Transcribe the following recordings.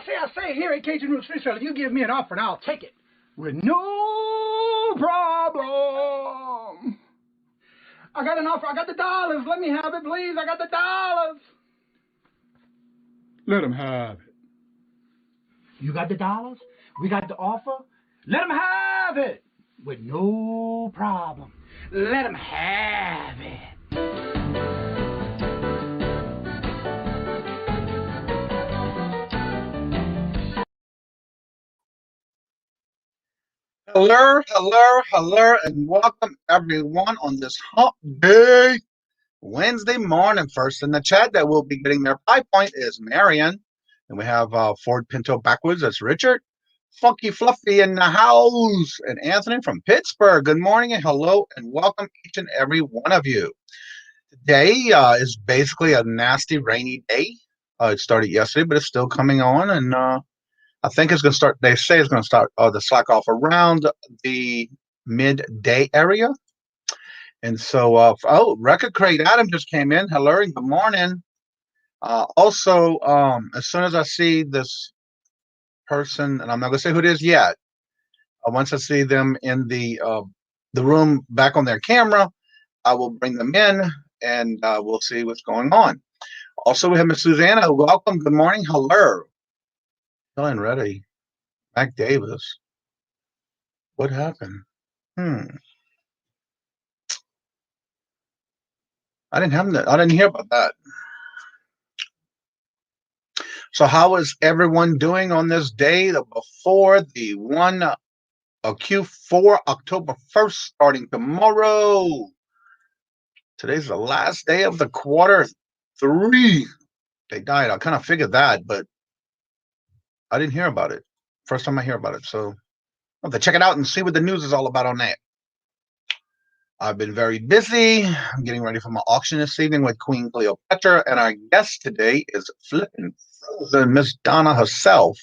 I say, here at Kajun Reseller, you give me an offer and I'll take it with no problem. I got an offer. I got the dollars. Let me have it, please. I got the dollars. Let them have it. You got the dollars? We got the offer? Let them have it with no problem. Let them have it. Hello, hello, hello, and welcome everyone on this hump day, Wednesday morning. First in the chat that will be getting their pie point is Marion. And we have Ford Pinto backwards. That's Richard. Funky Fluffy in the house. And Anthony from Pittsburgh. Good morning and hello and welcome each and every one of you. Today is basically a nasty rainy day. It started yesterday, but it's still coming on. And I think it's going to start, they say it's going to start the slack off around the midday area. And so, Record Crate Adam just came in. Hello, good morning. Also, as soon as I see this person, and I'm not going to say who it is yet, once I see them in the room back on their camera, I will bring them in and we'll see what's going on. Also, we have Miss Susanna. Welcome. Good morning. Hello. Feeling ready. Mac Davis. What happened? I didn't hear about that. So how is everyone doing on this day before the Q4, October 1st, starting tomorrow? Today's the last day of the quarter 3. They died. I kind of figured that, but I didn't hear about it. First time I hear about it. So I'll have to check it out and see what the news is all about on that. I've been very busy. I'm getting ready for my auction this evening with Queen Cleopatra, and our guest today is flipping frozen Miss Donna herself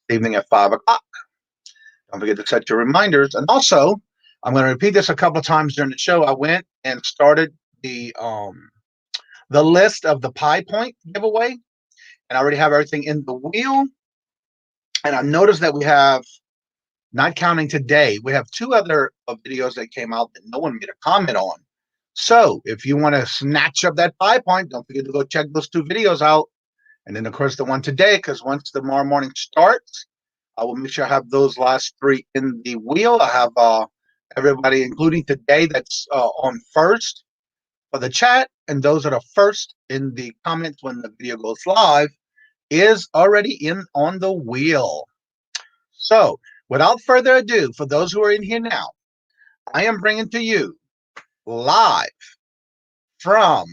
this evening at 5 o'clock. Don't forget to set your reminders. And also, I'm going to repeat this a couple of times during the show. I went and started the list of the Pie Point giveaway, and I already have everything in the wheel. And I noticed that we have, not counting today, we have 2 other videos that came out that no one made a comment on. So if you want to snatch up that Pie Point, don't forget to go check those 2 videos out. And then, of course, the one today, because once tomorrow morning starts, I will make sure I have those last 3 in the wheel. I have everybody, including today, that's on first for the chat. And those that are first in the comments when the video goes live is already on the wheel. So without further ado, for those who are in here now, I am bringing to you live from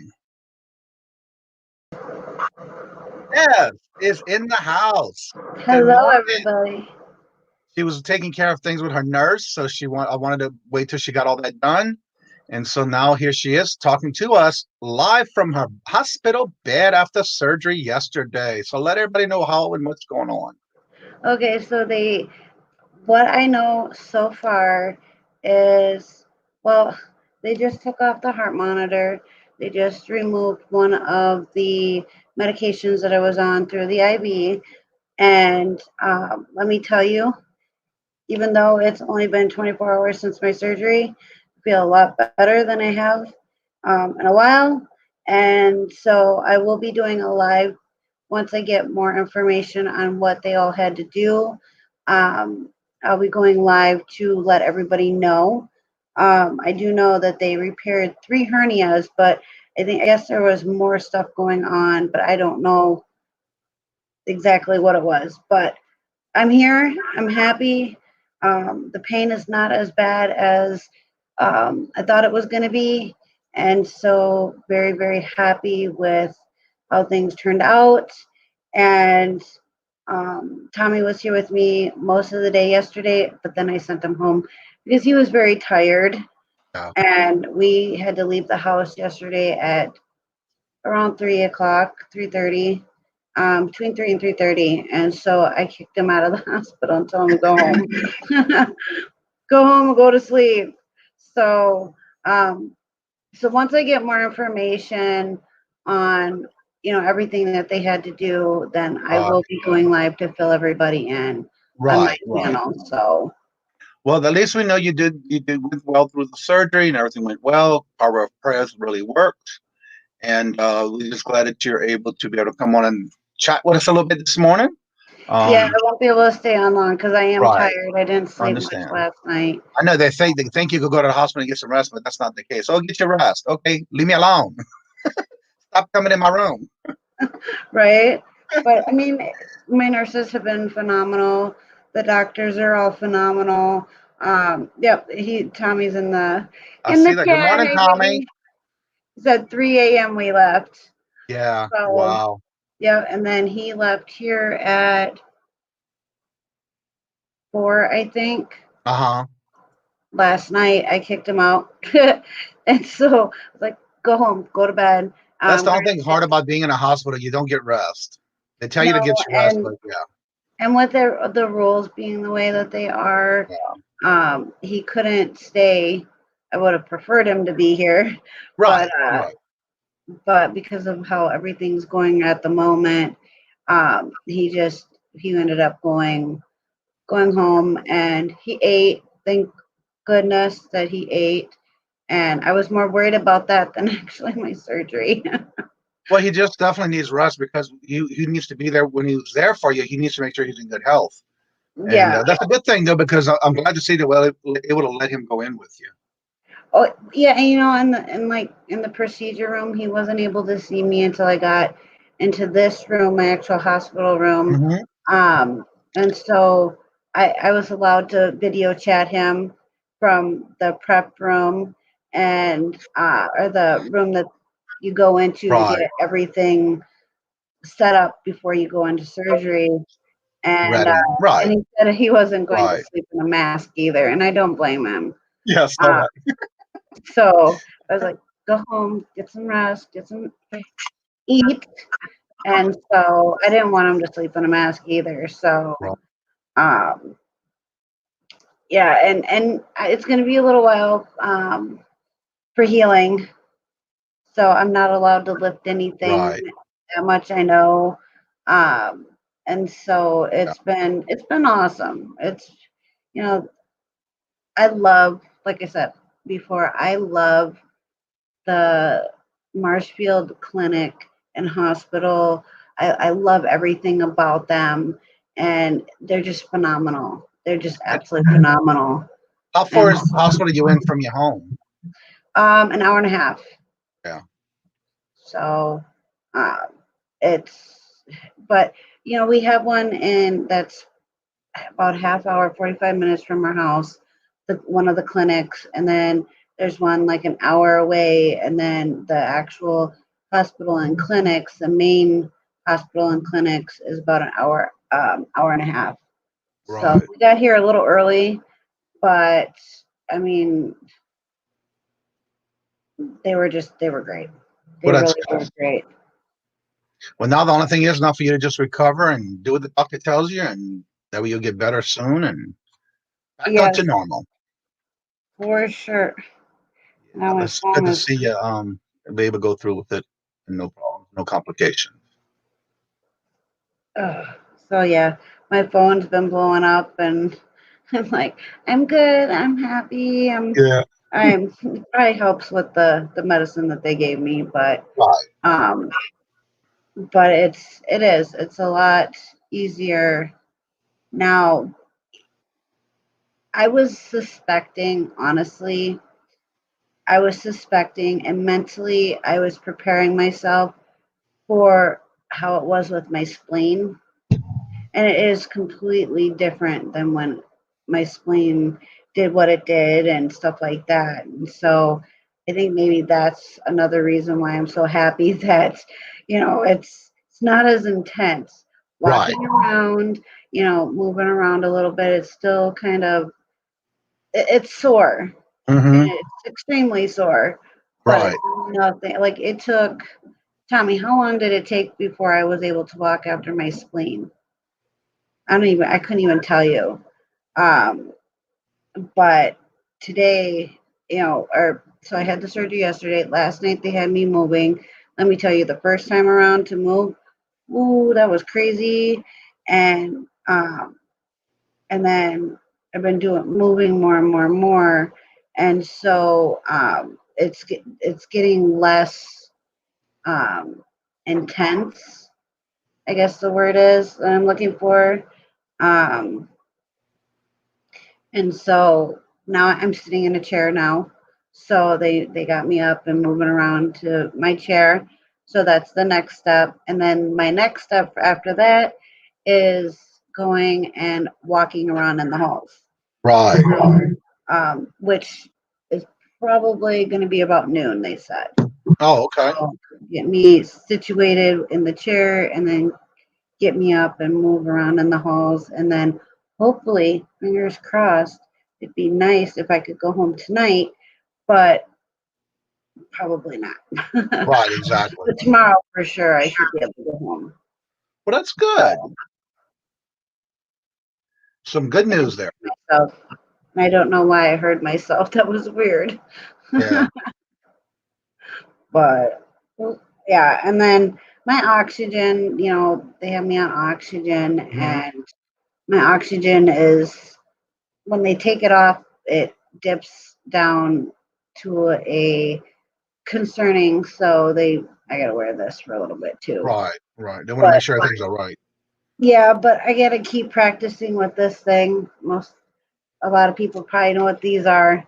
Ev is in the house. Hello, everybody. She was taking care of things with her nurse, so I wanted to wait till she got all that done. And so now here she is talking to us live from her hospital bed after surgery yesterday. So let everybody know how and what's going on. Okay, so what I know so far is, well, they just took off the heart monitor. They just removed one of the medications that I was on through the IV. And let me tell you, even though it's only been 24 hours since my surgery, I feel a lot better than I have in a while. And so I will be doing a live once I get more information on what they all had to do. I'll be going live to let everybody know. I do know that they repaired 3 hernias, but I guess there was more stuff going on, but I don't know exactly what it was. But I'm here. I'm happy. The pain is not as bad as I thought it was going to be. And so very, very happy with how things turned out. And Tommy was here with me most of the day yesterday, but then I sent him home because he was very tired. Yeah. And we had to leave the house yesterday at around 3 o'clock, 3:30. Between 3 and 3:30, and so I kicked him out of the hospital and told him to go home. Go home and go to sleep. So once I get more information on everything that they had to do, then I Right, will be going live to fill everybody in on my right. channel. So Well, at least we know you did went well through the surgery and everything went well. Power of prayers really worked. And we're just glad that you're able to be able to come on and chat with us a little bit this morning. yeah, I won't be able to stay on long because I am Right. tired. I didn't I sleep much understand. last night. I know they think you could go to the hospital and get some rest, but that's not the case. Oh, get your rest. Okay, leave me alone. Stop coming in my room. Right? But I mean, my nurses have been phenomenal. The doctors are all phenomenal. Yep, Tommy's in the I see that. Good chat. morning, Hey, Tommy. baby. He said 3 a.m. we left. Yeah. So Wow. yeah, and then he left here at 4, I think. Uh-huh. Last night I kicked him out, and so I was like, "Go home, go to bed." That's the only thing Granted, hard about being in a hospital. You don't get rest. They tell you no, to get your rest, and but yeah. with the rules being the way that they are, he couldn't stay. I would have preferred him to be here, but Right. Right. because of how everything's going at the moment, he ended up going home, and he ate. Thank goodness that he ate. And I was more worried about that than actually my surgery. Well, he just definitely needs rest because he needs to be there when he's there for you. He needs to make sure he's in good health. And Yeah. that's a good thing, though, because I'm glad to see that able to let him go in with you. Oh, yeah. And in the procedure room, he wasn't able to see me until I got into this room, my actual hospital room. Mm-hmm. And so I was allowed to video chat him from the prep room and or the room that you go into to Right. get everything set up before you go into surgery. And Ready. Right. he said he wasn't going to Right. sleep in a mask either, and I don't blame him. Yes. Uh, so I was like, go home, get some rest, get some eat, and so I didn't want him to sleep in a mask either. So Right. um, yeah, and it's going to be a little while for healing. So I'm not allowed to lift anything Right. that much. I know. Um, and so it's been awesome. It's you know I love, like I said before, I love the Marshfield Clinic and Hospital. I love everything about them, and they're just phenomenal. They're just absolutely phenomenal. How And far is the hospital you in from your home? an hour and a half. Yeah. So uh, it's, but we have one in that's about half hour, 45 minutes from our house, one of the clinics, and then there's one like an hour away, and then the actual hospital and clinics, the main hospital and clinics is about an hour and a half. So Right. we got here a little early, but I mean, they were great. They Well, that's really good. were great. Well, now the only thing is now for you to just recover and do what the doctor tells you, and that way you'll get better soon and back up Yes, to normal. for sure. Now Yeah, my it's good phone to is. see you be able to go through with it and no problem, no complications. Ugh. So yeah, my phone's been blowing up, and I'm like, I'm good, I'm happy, Yeah. it probably helps with the medicine that they gave me, Right. um, but it's a lot easier now. I was suspecting, honestly, and mentally, I was preparing myself for how it was with my spleen. And it is completely different than when my spleen did what it did and stuff like that. And so I think maybe that's another reason why I'm so happy that, it's not as intense. Right. Walking around, moving around a little bit, it's still kind of it's sore. Mm-hmm. It's extremely sore, but it's Right. nothing like it took. Tommy, how long did it take before I was able to walk after my spleen? I couldn't even tell you. Um, but today, so I had the surgery yesterday. Last night they had me moving. let me tell you, the first time around to move, ooh, that was crazy. And then I've been moving more and more and more, and so it's getting less intense, I guess the word is that I'm looking for. Um, and so now I'm sitting in a chair now. So they got me up and moving around to my chair. So that's the next step. And then my next step after that is going and walking around in the halls. Right. Which is probably going to be about noon, they said. Oh, okay. So get me situated in the chair and then get me up and move around in the halls. And then hopefully, fingers crossed, it'd be nice if I could go home tonight, but probably not. Right, exactly. But tomorrow for sure, I should be able to go home. Well, that's good. Some good news there. Myself. I don't know why I heard myself. That was weird. Yeah. But yeah, and then my oxygen, they have me on oxygen, and my oxygen is, when they take it off, it dips down to a concerning. So I gotta wear this for a little bit too. Right. They want to make sure everything's all right. Yeah, but I gotta keep practicing with this thing. A lot of people probably know what these are,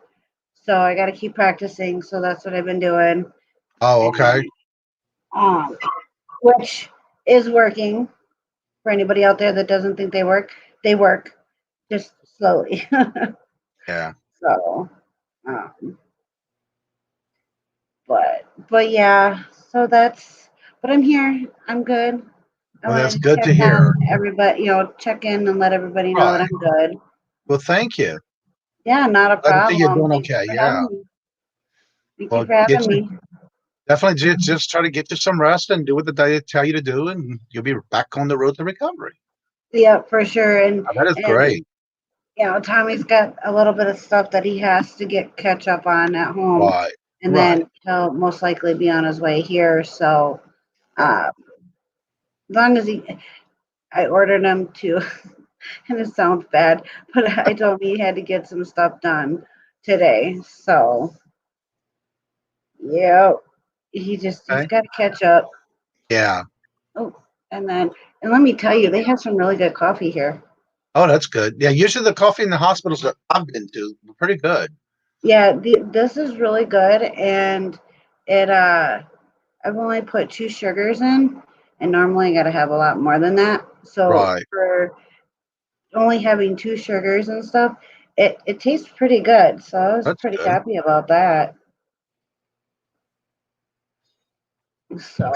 so I gotta keep practicing. So that's what I've been doing. Oh, okay. Which is working. For anybody out there that doesn't think they work, just slowly. Yeah. So, but yeah, so but I'm here. I'm good. I Well, wanted that's to good check to hear. on everybody, check in and let everybody know that Right. I'm good. Well, thank you. Yeah, not a Glad to see you're problem. doing Thank you okay. for Yeah. having me. Thank you Well, for having me. definitely just try to get you some rest and do what the diet tell you to do, and you'll be back on the road to recovery. Yeah, for sure. And That is great. Tommy's got a little bit of stuff that he has to catch up on at home. Right. And then he'll most likely be on his way here. So as long as I ordered him to, and it sounds bad, but I told him he had to get some stuff done today. So yeah, he's got to catch up. Yeah. Oh, and let me tell you, they have some really good coffee here. Oh, that's good. Yeah, usually the coffee in the hospitals that I've been to are pretty good. Yeah, this is really good, and I've only put 2 sugars in, and normally I got to have a lot more than that. So for only having 2 sugars and stuff, it tastes pretty good. So I was pretty happy about that. So,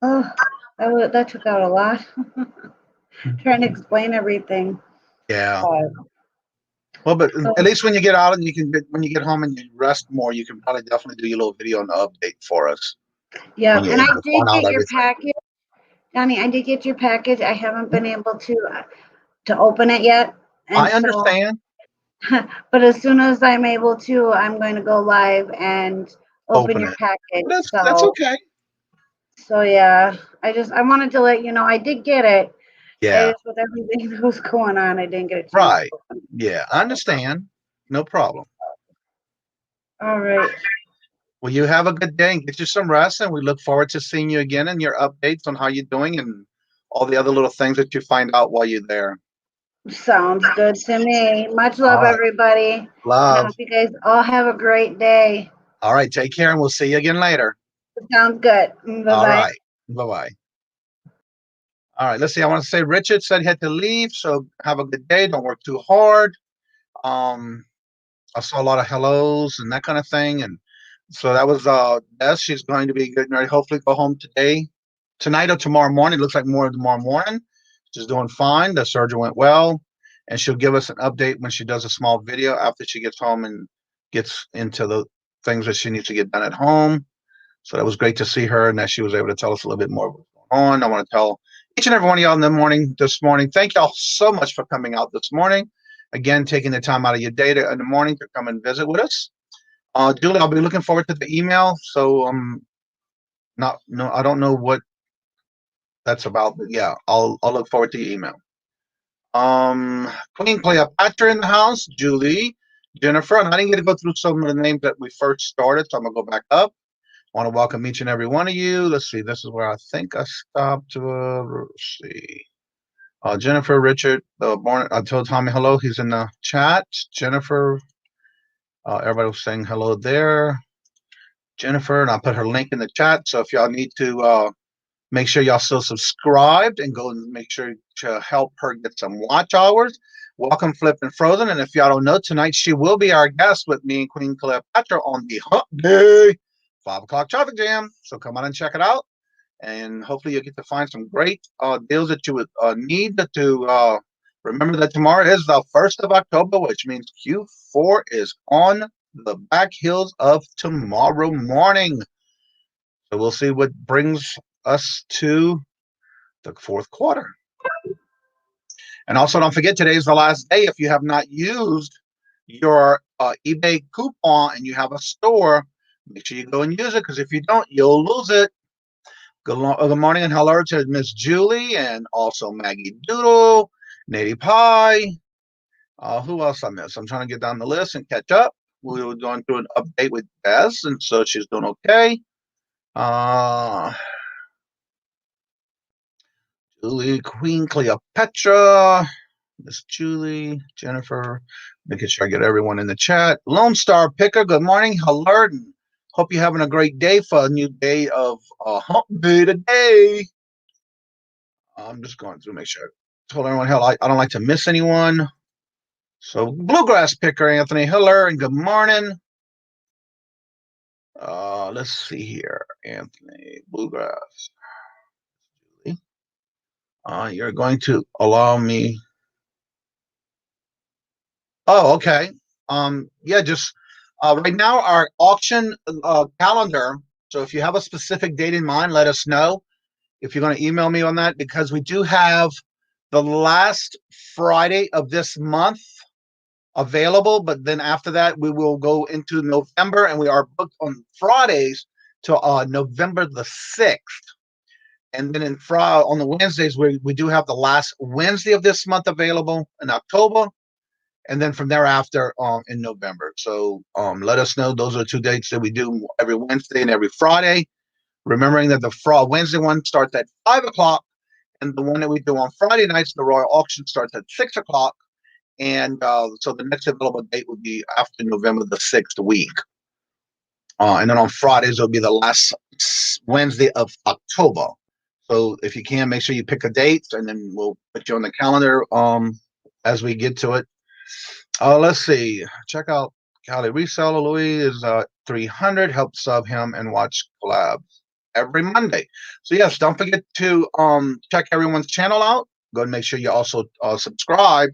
that took out a lot. Trying to explain everything. Yeah. Well, but at least when you get out and when you get home and you rest more, you can probably definitely do your little video on the update for us. Yeah, and I did get your package, Johnny. I did get your package. I haven't been able to open it yet. And I understand. But as soon as I'm able to, I'm going to go live and open your package. That's okay. So yeah, I wanted to let you know I did get it. Yeah. With everything that was going on, I didn't get a chance. Right. Yeah, I understand. No problem. All right. Well, you have a good day and get you some rest, and we look forward to seeing you again and your updates on how you're doing and all the other little things that you find out while you're there. Sounds good to me. Much love, everybody. Love. I hope you guys all have a great day. All right. Take care, and we'll see you again later. Sounds good. Bye-bye. All right. Bye-bye. All right. Let's see. I want to say Richard said he had to leave, so have a good day. Don't work too hard. I saw a lot of hellos and that kind of thing, and so that was Des. She's going to be getting ready. Hopefully, go home tonight or tomorrow morning. It looks like more tomorrow morning. She's doing fine. The surgery went well, and she'll give us an update when she does a small video after she gets home and gets into the things that she needs to get done at home. So that was great to see her and that she was able to tell us a little bit more what's going on. I want to tell each and every one of y'all this morning, thank y'all so much for coming out this morning. Again, taking the time out of your day in the morning to come and visit with us. Julie, I'll be looking forward to the email. So I don't know what that's about, but yeah, I'll look forward to your email. Queen Cleopatra in the house, Julie, Jennifer, and I didn't get to go through some of the names that we first started, so I'm gonna go back up. I want to welcome each and every one of you. Let's see, this is where I think I stopped. Let's see. Jennifer, Richard, I told Tommy hello. He's in the chat. Jennifer, everybody was saying hello there. Jennifer, and I'll put her link in the chat. So if y'all need to make sure y'all still subscribed and go and make sure to help her get some watch hours. Welcome, Flip and Frozen. And if y'all don't know, tonight she will be our guest with me and Queen Cleopatra on the Hump Day 5 o'clock traffic jam. So come on and check it out. And hopefully you'll get to find some great deals that you would need to remember that tomorrow is the 1st of October, which means Q4 is on the back heels of tomorrow morning. So we'll see what brings us to the fourth quarter. And also don't forget, today is the last day. If you have not used your eBay coupon and you have a store, make sure you go and use it, because if you don't, you'll lose it. Good morning and hello to Miss Julie and also Maggie Doodle, Nady Pie. Who else I missed? I'm trying to get down the list and catch up. We were going through an update with Des, and so she's doing okay. Julie, Queen Cleopatra, Miss Julie, Jennifer, making sure I get everyone in the chat. Lone Star Picker, good morning, hello. Hope you're having a great day for a new day of Hump Day today. I'm just going through, make sure I told everyone, hell, I don't like to miss anyone. So Bluegrass Picker, Anthony, hello and good morning. Let's see here, Anthony, Bluegrass. You're going to allow me. Oh, okay. Yeah, just right now our auction calendar. So if you have a specific date in mind, let us know. If you're going to email me on that, because we do have the last Friday of this month available, but then after that we will go into November, and we are booked on Fridays to November the 6th. And then on the Wednesdays, we do have the last Wednesday of this month available in October, and then from thereafter in November. So let us know. Those are 2 dates that we do every Wednesday and every Friday. Remembering that the Wednesday one starts at 5 o'clock, and the one that we do on Friday nights, the Royal Auction, starts at 6 o'clock. And so the next available date would be after November the 6th week. And then on Fridays, it'll be the last Wednesday of October. So if you can, make sure you pick a date, and then we'll put you on the calendar as we get to it. Let's see. Check out Cali Reseller. Louis is 300. Help sub him and watch collabs every Monday. So yes, don't forget to check everyone's channel out. Go and make sure you also subscribe.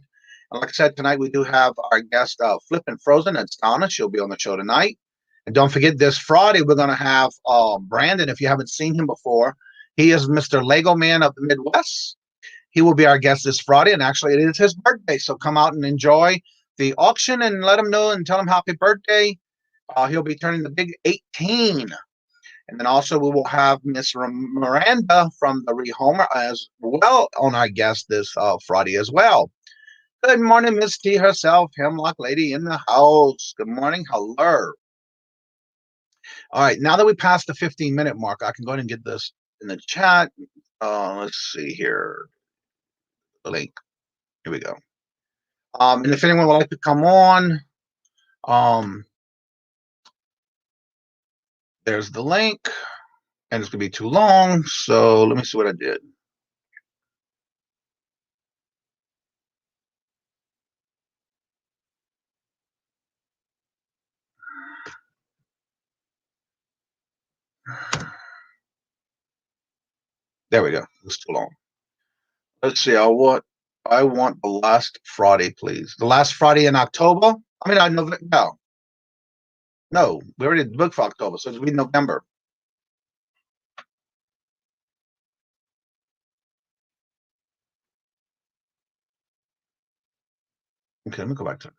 And like I said, tonight we do have our guest Flip and Frozen. It's Donna. She'll be on the show tonight. And don't forget, this Friday we're going to have Brandon. If you haven't seen him before, he is Mr. Lego Man of the Midwest. He will be our guest this Friday, and actually it is his birthday. So come out and enjoy the auction and let him know and tell him happy birthday. He'll be turning the big 18. And then also we will have Miss Miranda from the Rehomer as well on our guest this Friday as well. Good morning, Miss T herself, Hemlock Lady in the house. Good morning, hello. All right, now that we passed the 15-minute mark, I can go ahead and get this in the chat. Let's see here. The link. Here we go. And if anyone would like to come on, there's the link. And it's going to be too long, so let me see what I did. There we go. It's too long. Let's see. I want the last Friday, please. The last Friday in October. I mean, no, we already booked for October, so it'll be November. Okay, let me go back to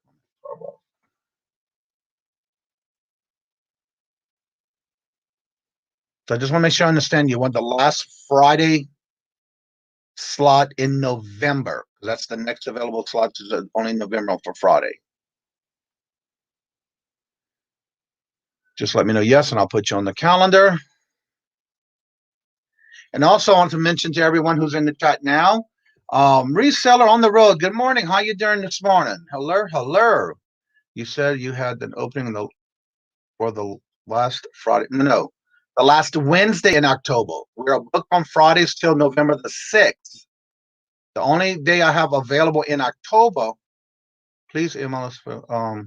So I just want to make sure I understand. You want the last Friday slot in November. That's the next available slot is only November for Friday. Just let me know yes, and I'll put you on the calendar. And also I want to mention to everyone who's in the chat now, Reseller on the road. Good morning. How you doing this morning? Hello, hello. You said you had an opening for the last Friday. No, the last Wednesday in October. We're booked on Fridays till November the 6th. The only day I have available in October, please email us for,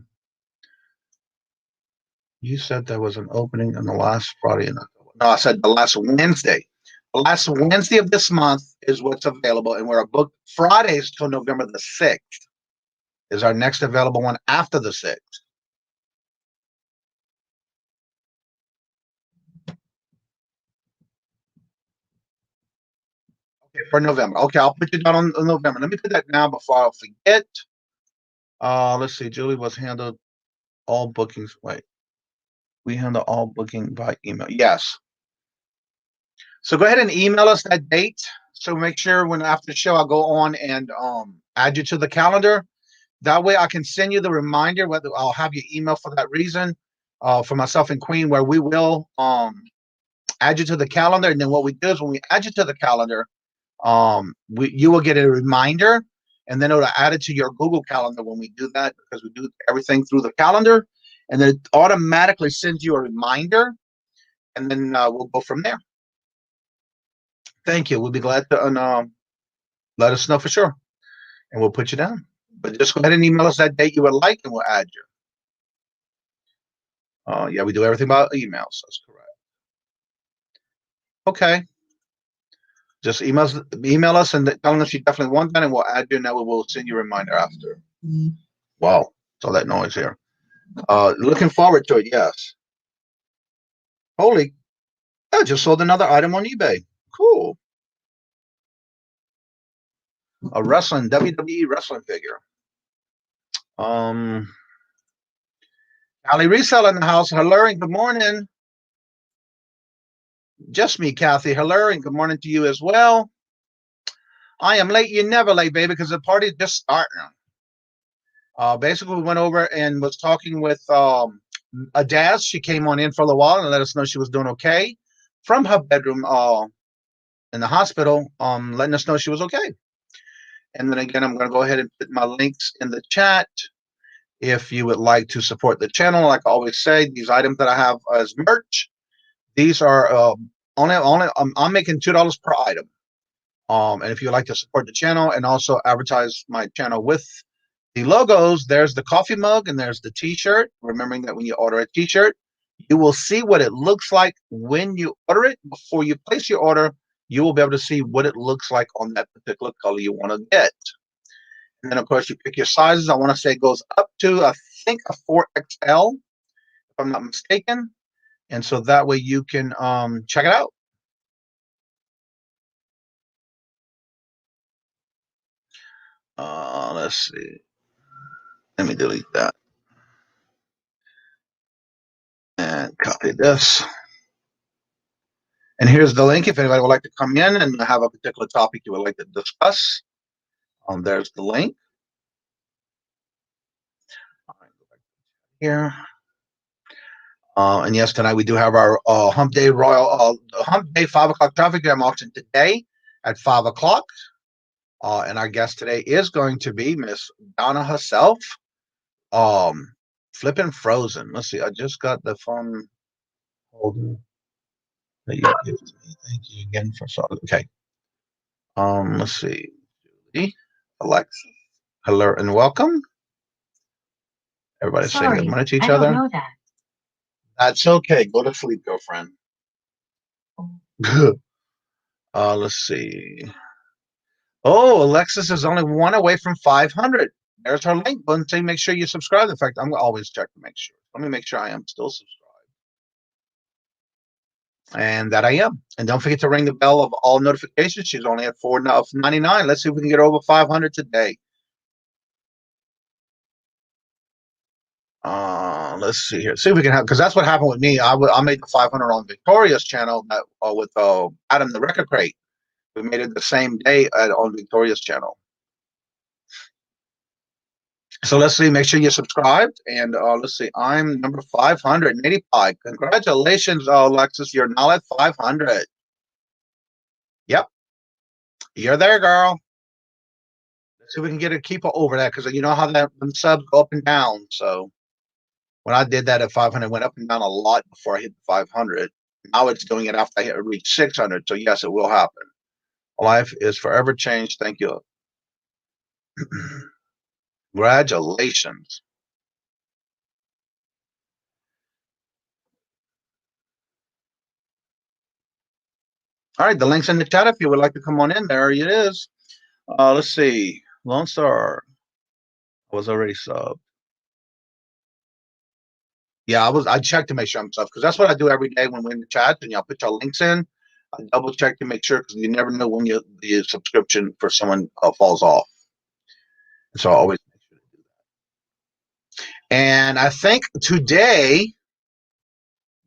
you said there was an opening on the last Friday in October. No, I said the last Wednesday. The last Wednesday of this month is what's available, and we're booked Fridays till November the 6th is our next available one after the 6th. Okay, for November. Okay, I'll put you down on November. Let me put that now before I forget. Let's see. Julie was handled all bookings. Wait. We handle all booking by email. Yes. So go ahead and email us that date. So make sure when after the show, I'll go on and add you to the calendar. That way I can send you the reminder, whether I'll have your email for that reason, for myself and Queen, where we will add you to the calendar. And then what we do is when we add you to the calendar, you will get a reminder, and then it'll add it to your Google Calendar when we do that, because we do everything through the calendar, and then it automatically sends you a reminder, and then we'll go from there. Thank you. We'll be glad to let us know for sure, and we'll put you down. But just go ahead and email us that date you would like, and we'll add you. Yeah, we do everything by emails. That's correct. Okay. Just email us and telling us you definitely want that, and we'll add you, and then we will send you a reminder after. Wow. It's all that noise here. Looking forward to it, yes. Holy, I just sold another item on eBay. Cool. A wrestling, WWE wrestling figure. Ali Reseller in the house. Hello and good morning. Just me, Kathy. Hello and good morning to you as well. I am late. You're never late, baby, because the party's just starting. Basically, we went over and was talking with Adaz. She came on in for a little while and let us know she was doing okay from her bedroom in the hospital, letting us know she was okay. And then again, I'm going to go ahead and put my links in the chat. If you would like to support the channel, like I always say, these items that I have as merch, these are I'm making $2 per item. And if you'd like to support the channel and also advertise my channel with the logos, there's the coffee mug and there's the t-shirt. Remembering that when you order a t-shirt, you will see what it looks like when you order it. Before you place your order, you will be able to see what it looks like on that particular color you want to get. And then, of course, you pick your sizes. I want to say it goes up to, I think, a 4XL, if I'm not mistaken. And so that way you can check it out. Let's see. Let me delete that. And copy this. And here's the link if anybody would like to come in and have a particular topic you would like to discuss. There's the link. All right, go back here. And yes, tonight we do have our Hump Day 5 o'clock traffic jam auction today at 5 o'clock. And our guest today is going to be Miss Donna herself. Flipping Frozen. Let's see. I just got the phone holder that you gave to me. Thank you again for okay. Let's see. Julie, Alexa, hello and welcome. Everybody's saying good morning to each other. I don't know that. That's okay. Go to sleep, girlfriend. Let's see. Oh, Alexis is only one away from 500. There's her link button. So make sure you subscribe. In fact, I'm going to always check to make sure. Let me make sure I am still subscribed. And that I am. And don't forget to ring the bell of all notifications. She's only at $4.99. Let's see if we can get over 500 today. Let's see here. See if we can have, because that's what happened with me. I made the 500 on Victoria's channel that, with Adam the Record Crate. We made it the same day on Victoria's channel. So let's see. Make sure you're subscribed. And let's see. I'm number 585. Congratulations, Alexis. You're now at 500. Yep. You're there, girl. Let's see if we can get a keeper over that, because you know how them subs go up and down. So when I did that at 500, it went up and down a lot before I hit 500. Now it's doing it after I reach 600. So yes, it will happen. Life is forever changed. Thank you. Congratulations. All right, the link's in the chat if you would like to come on in. There it is. Let's see. Lone Star was already subbed. Yeah, I checked to make sure I'm subbed, because that's what I do every day when we're in the chat and y'all put your links in. I double check to make sure, because you never know when your subscription for someone falls off. So I always make sure to do that. And I think today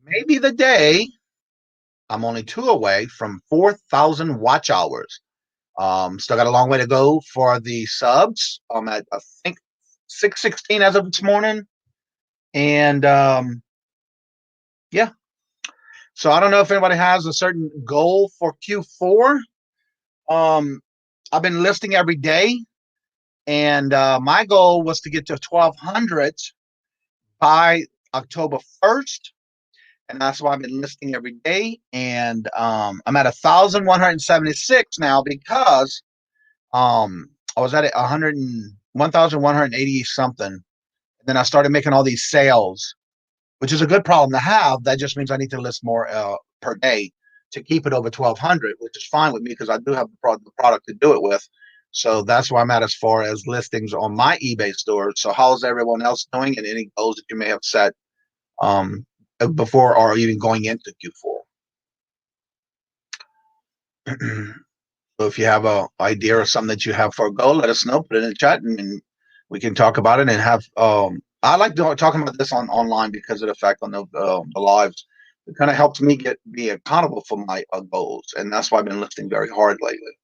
may be the day. I'm only 2 away from 4,000 watch hours. Still got a long way to go for the subs. I'm at, I think, 616 as of this morning. And yeah. So I don't know if anybody has a certain goal for Q4. I've been listing every day. And my goal was to get to 1,200 by October 1st. And that's why I've been listing every day. And I'm at 1,176 now, because I was at 1,180 something. And then I started making all these sales, which is a good problem to have. That just means I need to list more per day to keep it over 1,200, which is fine with me, because I do have the product to do it with. So that's where I'm at as far as listings on my eBay store. So how's everyone else doing, and any goals that you may have set before or even going into Q4? So if you have an idea or something that you have for a goal, let us know. Put it in the chat, and we can talk about it. And have I like talking about this online, because of the fact on the lives. It kind of helps me be accountable for my goals, and that's why I've been listing very hard lately.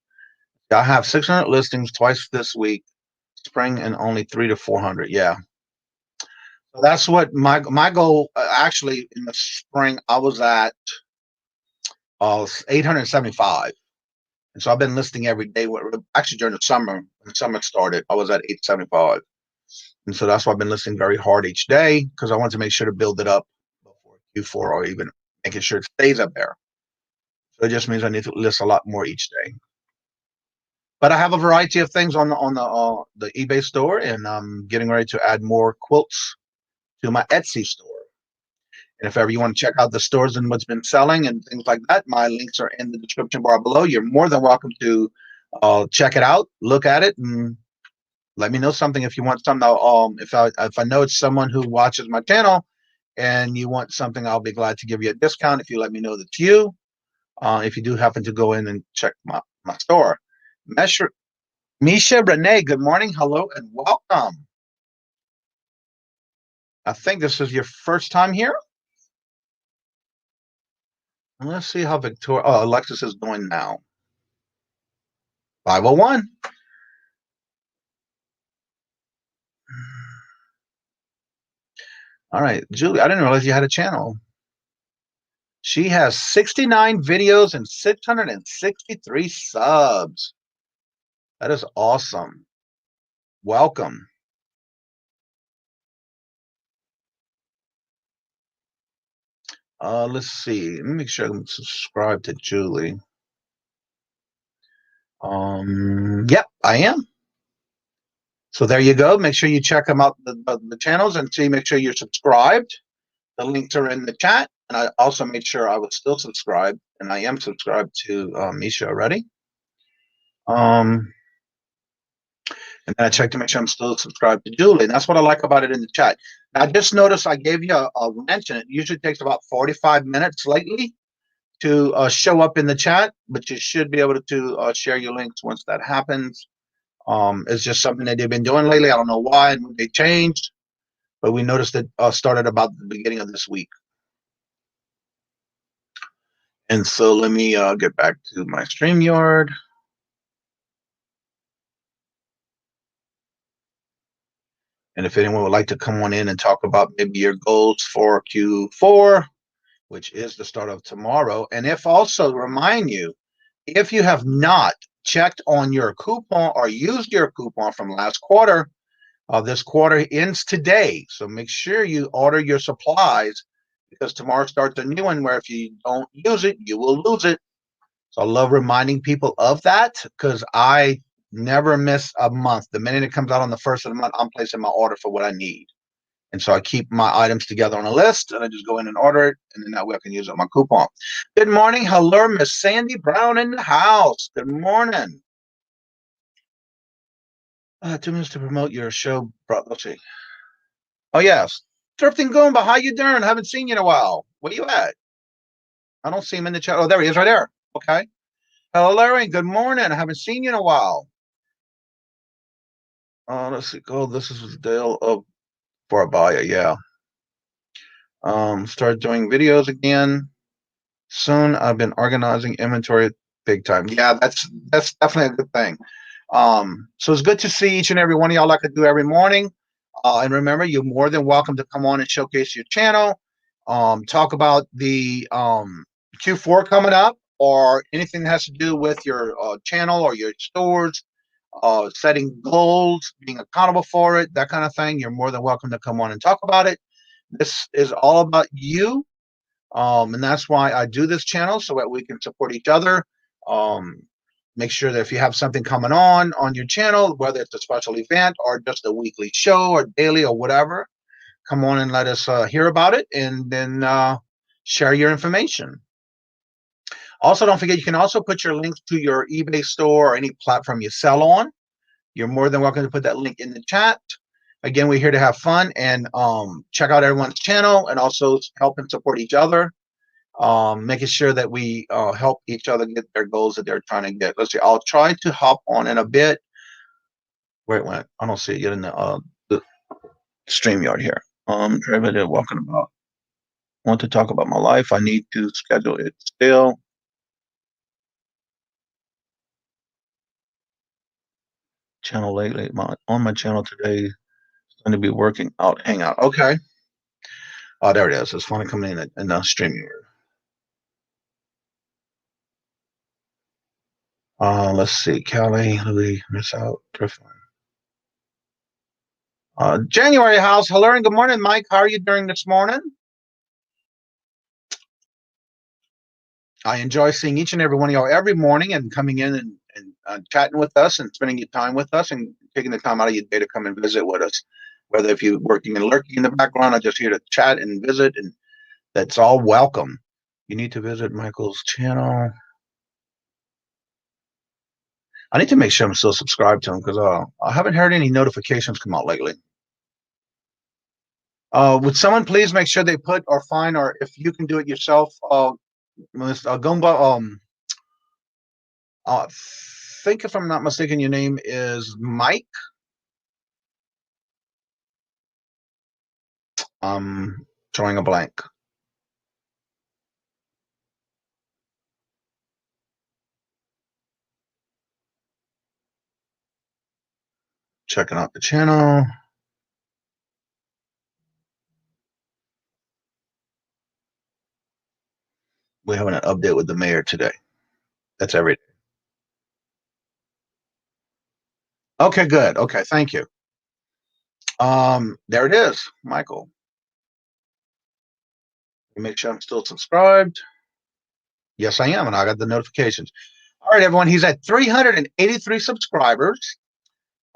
I have 600 listings twice this week, spring, and only 300 to 400. Yeah. So that's what my goal. Actually, in the spring, I was at 875, and so I've been listing every day. Actually, during the summer, when the summer started, I was at 875, and so that's why I've been listing very hard each day, because I want to make sure to build it up before Q4, or even making sure it stays up there. So it just means I need to list a lot more each day. But I have a variety of things on the eBay store, and I'm getting ready to add more quilts to my Etsy store. And if ever you want to check out the stores and what's been selling and things like that, my links are in the description bar below. You're more than welcome to check it out, look at it, and let me know something if you want something. If I know it's someone who watches my channel and you want something, I'll be glad to give you a discount if you let me know that's you. If you do happen to go in and check my store. Misha Renee, good morning, hello, and welcome. I think this is your first time here. Let's see how Alexis is doing now. 501. All right, Julie, I didn't realize you had a channel. She has 69 videos and 663 subs. That is awesome. Welcome. Let's see. Let me make sure I'm subscribed to Julie. Yep, I am. So there you go. Make sure you check them out, the channels, and make sure you're subscribed. The links are in the chat. And I also made sure I was still subscribed, and I am subscribed to Misha already. And then I checked to make sure I'm still subscribed to Julie. And that's what I like about it in the chat. Now, I just noticed I gave you a mention. It usually takes about 45 minutes lately to show up in the chat, but you should be able to share your links once that happens. It's just something that they've been doing lately. I don't know why and what they changed. but we noticed it started about the beginning of this week. And so let me get back to my StreamYard. And if anyone would like to come on in and talk about maybe your goals for Q4, which is the start of tomorrow. And if also remind you, if you have not checked on your coupon or used your coupon from last quarter, this quarter ends today. So make sure you order your supplies because tomorrow starts a new one where if you don't use it, you will lose it. So I love reminding people of that because I never miss a month. The minute it comes out on the first of the month, I'm placing my order for what I need. And so I keep my items together on a list and I just go in and order it. And then that way I can use it on my coupon. Good morning. Hello, Miss Sandy Brown in the house. Good morning. 2 minutes to promote your show. Let's see. Oh, yes. Thrifting Goomba, how you doing? Haven't seen you in a while. Where you at? I don't see him in the chat. Oh, there he is right there. Okay. Hello, Larry. Good morning. I haven't seen you in a while. Let's see. Oh, this is Dale of Barbaya. Yeah. Start doing videos again soon. I've been organizing inventory big time. Yeah, that's definitely a good thing. So it's good to see each and every one of y'all like I do every morning. And remember, you're more than welcome to come on and showcase your channel. Talk about the Q4 coming up or anything that has to do with your channel or your stores, setting goals, being accountable for it, that kind of thing. You're more than welcome to come on and talk about it. This is all about you. And that's why I do this channel so that we can support each other. Make sure that if you have something coming on your channel, whether it's a special event or just a weekly show or daily or whatever, come on and let us hear about it and then share your information. Also, don't forget, you can also put your links to your eBay store or any platform you sell on. You're more than welcome to put that link in the chat. Again, we're here to have fun and check out everyone's channel and also help and support each other. Making sure that we help each other get their goals that they're trying to get. Let's see. I'll try to hop on in a bit. Where it went? I don't see it yet in the StreamYard here. Everybody walking about. Want to talk about my life? I need to schedule it still. Channel lately. On my channel today is going to be working out Hangout. Okay. Oh, there it is. It's funny coming in the StreamYard. Let's see. Kelly, Louis, miss out. January house. Hello and good morning, Mike. How are you doing this morning? I enjoy seeing each and every one of y'all every morning and coming in and chatting with us and spending your time with us and taking the time out of your day to come and visit with us. Whether if you're working and lurking in the background or just here to chat and visit, and that's all welcome. You need to visit Michael's channel. I need to make sure I'm still subscribed to him because I haven't heard any notifications come out lately. Would someone please make sure they put or find, or if you can do it yourself, Gumba, I think if I'm not mistaken, your name is Mike. I'm drawing a blank. Checking out the channel. We're having an update with the mayor today. That's every day. Okay, good. Okay, thank you. There it is, Michael. Make sure I'm still subscribed. Yes, I am, and I got the notifications. All right, everyone. He's at 383 subscribers.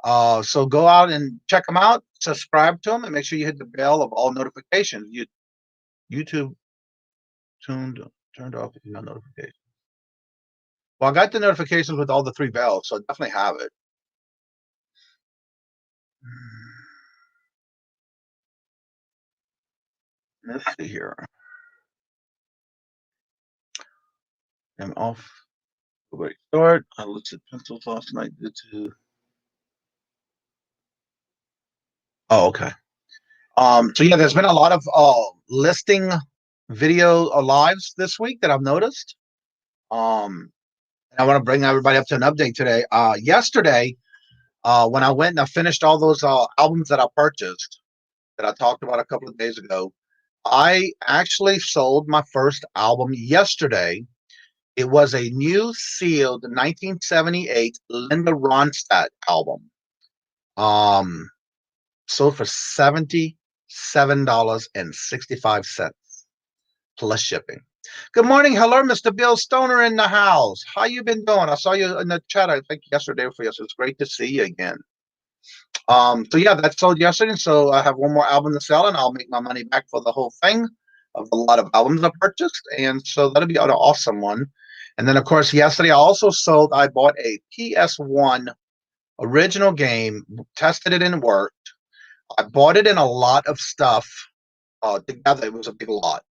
So go out and check him out, subscribe to him, and make sure you hit the bell of all notifications. YouTube turned off if you have notifications. Well, I got the notifications with all the 3 bells, so I definitely have it. Let's see here. I'm off. Wait, start. I looked at pencils last night. Oh, okay. So yeah, there's been a lot of listing video lives this week that I've noticed. And I want to bring everybody up to an update today. Yesterday, when I went and I finished all those albums that I purchased that I talked about a couple of days ago, I actually sold my first album yesterday. It was a new sealed 1978 Linda Ronstadt album. Sold for $77.65 plus shipping. Good morning. Hello, Mr. Bill Stoner in the house. How you been doing? I saw you in the chat, I think yesterday for you. So it's great to see you again. So yeah, that sold yesterday. So I have one more album to sell and I'll make my money back for the whole thing of a lot of albums I purchased. And so that'll be an awesome one. And then of course, yesterday I bought a PS1 original game, tested it and worked. I bought it in a lot of stuff together. It was a big lot.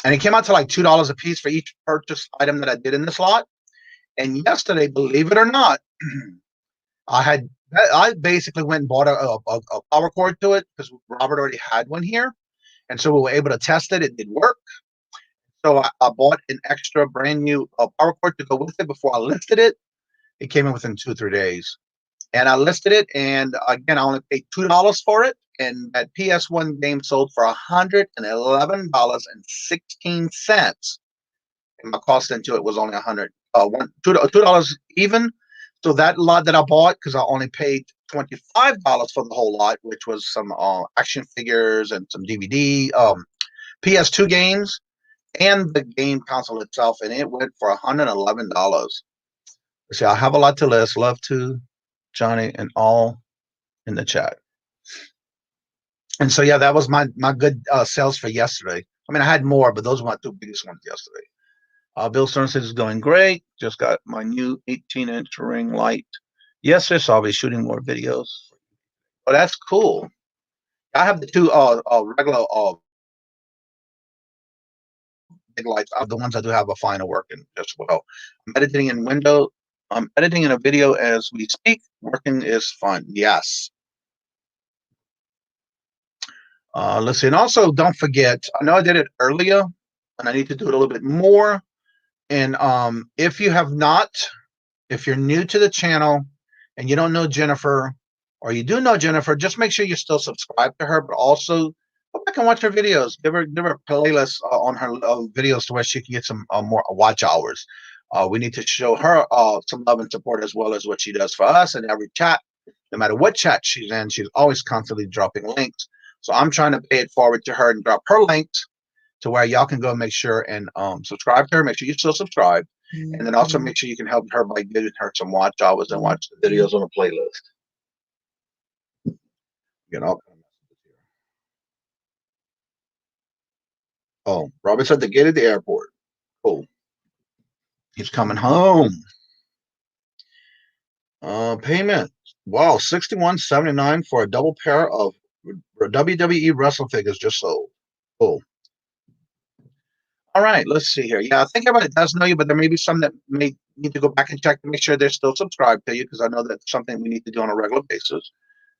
And it came out to like $2 a piece for each purchase item that I did in this lot. And yesterday, believe it or not, I basically went and bought a power cord to it because Robert already had one here. And so we were able to test it. It did work. So I bought an extra brand new power cord to go with it before I listed it. It came in within 2 or 3 days. And I listed it. And again, I only paid $2 for it. And that PS1 game sold for $111.16. And my cost into it was only $2 even. So that lot that I bought, because I only paid $25 for the whole lot, which was some action figures and some DVD, PS2 games, and the game console itself, and it went for $111. See, I have a lot to list. Love to Johnny and all in the chat. And so yeah, that was my good sales for yesterday. I mean, I had more, but those were my 2 biggest ones yesterday. Bill Stern says it's going great. Just got my new 18-inch ring light. Yes, sir. So I'll be shooting more videos. Oh, that's cool. I have the 2 regular big lights. The ones I do have a final working as well. I'm editing in window. I'm editing in a video as we speak. Working is fun. Yes. Let's see. And also, don't forget, I know I did it earlier, and I need to do it a little bit more. And if you're new to the channel and you don't know Jennifer, or you do know Jennifer, just make sure you're still subscribed to her, but also go back and watch her videos. Give her a playlist on her videos to where she can get some more watch hours. We need to show her some love and support as well as what she does for us. And every chat, no matter what chat she's in, she's always constantly dropping links. So I'm trying to pay it forward to her and drop her links to where y'all can go and make sure and subscribe to her. Make sure you still subscribe. And then also make sure you can help her by giving her some watch hours and watch the videos on the playlist. You know. Oh, Robert said the gate at the airport. Cool. He's coming home. Payment. Wow, $61.79 for a double pair of WWE wrestling figures just sold. Cool. All right, let's see here. Yeah, I think everybody does know you, but there may be some that may need to go back and check to make sure they're still subscribed to you, because I know that's something we need to do on a regular basis.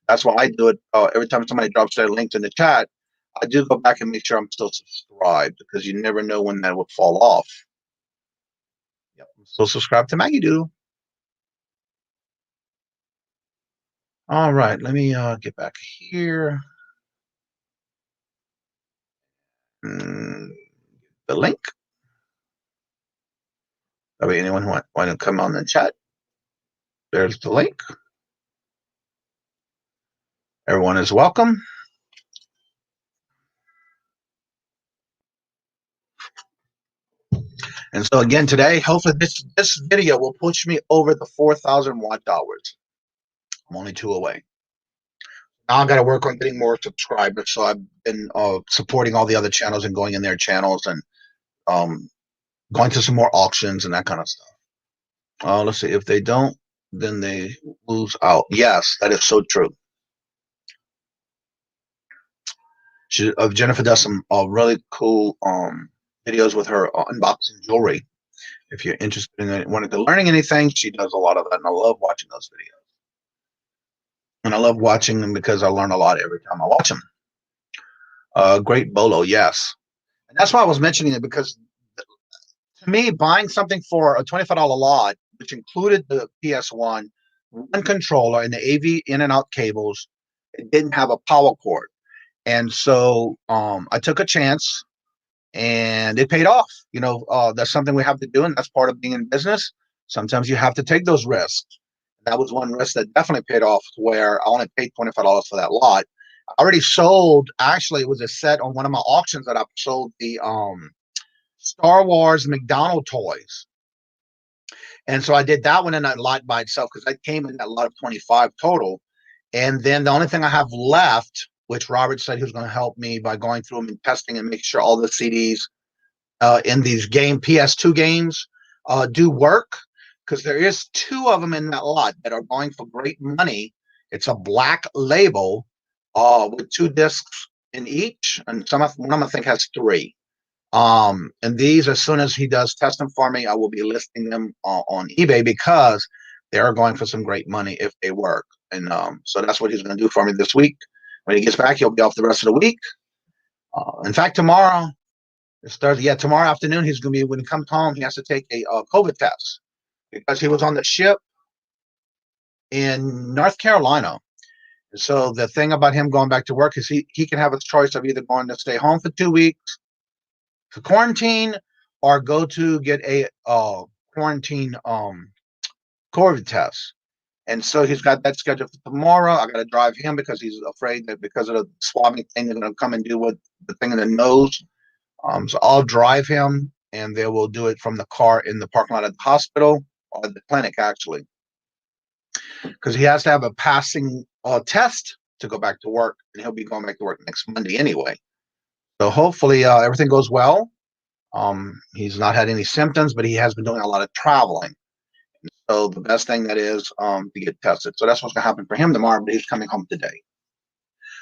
That's why I do it every time somebody drops their links in the chat. I do go back and make sure I'm still subscribed, because you never know when that would fall off. Yep, I'm still subscribed to Maggie Doodle. All right, let me get back here. The link. That way, anyone want to come on the chat? There's the link. Everyone is welcome. And so again, today, hopefully this video will push me over the 4,000 watch hours. I'm only 2 away. Now I got to work on getting more subscribers. So I've been supporting all the other channels and going in their channels and going to some more auctions and that kind of stuff. Let's see. If they don't, then they lose out. Yes, that is so true. Jennifer does some really cool videos with her unboxing jewelry. If you're interested in wanting to learning anything, she does a lot of that, and I love watching those videos. And I love watching them because I learn a lot every time I watch them. Great bolo, yes. And that's why I was mentioning it, because to me, buying something for a $25 lot, which included the PS1, one controller, and the AV in and out cables, it didn't have a power cord. And so I took a chance, and it paid off. That's something we have to do, and that's part of being in business. Sometimes you have to take those risks. That was one risk that definitely paid off, where I only paid $25 for that lot. I already sold, actually, it was a set on one of my auctions that I sold the Star Wars McDonald toys. And so I did that one in that lot by itself, because that came in that lot of 25 total. And then the only thing I have left, which Robert said he was going to help me by going through them and testing and make sure all the CDs in these PS2 games do work, because there is 2 of them in that lot that are going for great money. It's a black label with 2 discs in each, and one of them I think has 3. And these, as soon as he does test them for me, I will be listing them on eBay, because they are going for some great money if they work. And so that's what he's going to do for me this week. When he gets back, he'll be off the rest of the week. In fact, tomorrow, it's Thursday. Yeah, tomorrow afternoon, he's going to be, when he comes home, he has to take a COVID test, because he was on the ship in North Carolina. So the thing about him going back to work is he can have a choice of either going to stay home for 2 weeks for quarantine, or go to get a quarantine COVID test. And so he's got that scheduled for tomorrow. I got to drive him, because he's afraid that because of the swabbing thing, they're going to come and do what the thing in the nose. So I'll drive him, and they will do it from the car in the parking lot of the hospital, or the clinic, actually, because he has to have a passing test to go back to work, and he'll be going back to work next Monday anyway. So hopefully everything goes well. He's not had any symptoms, but he has been doing a lot of traveling. So the best thing that is to get tested. So that's what's going to happen for him tomorrow, but he's coming home today.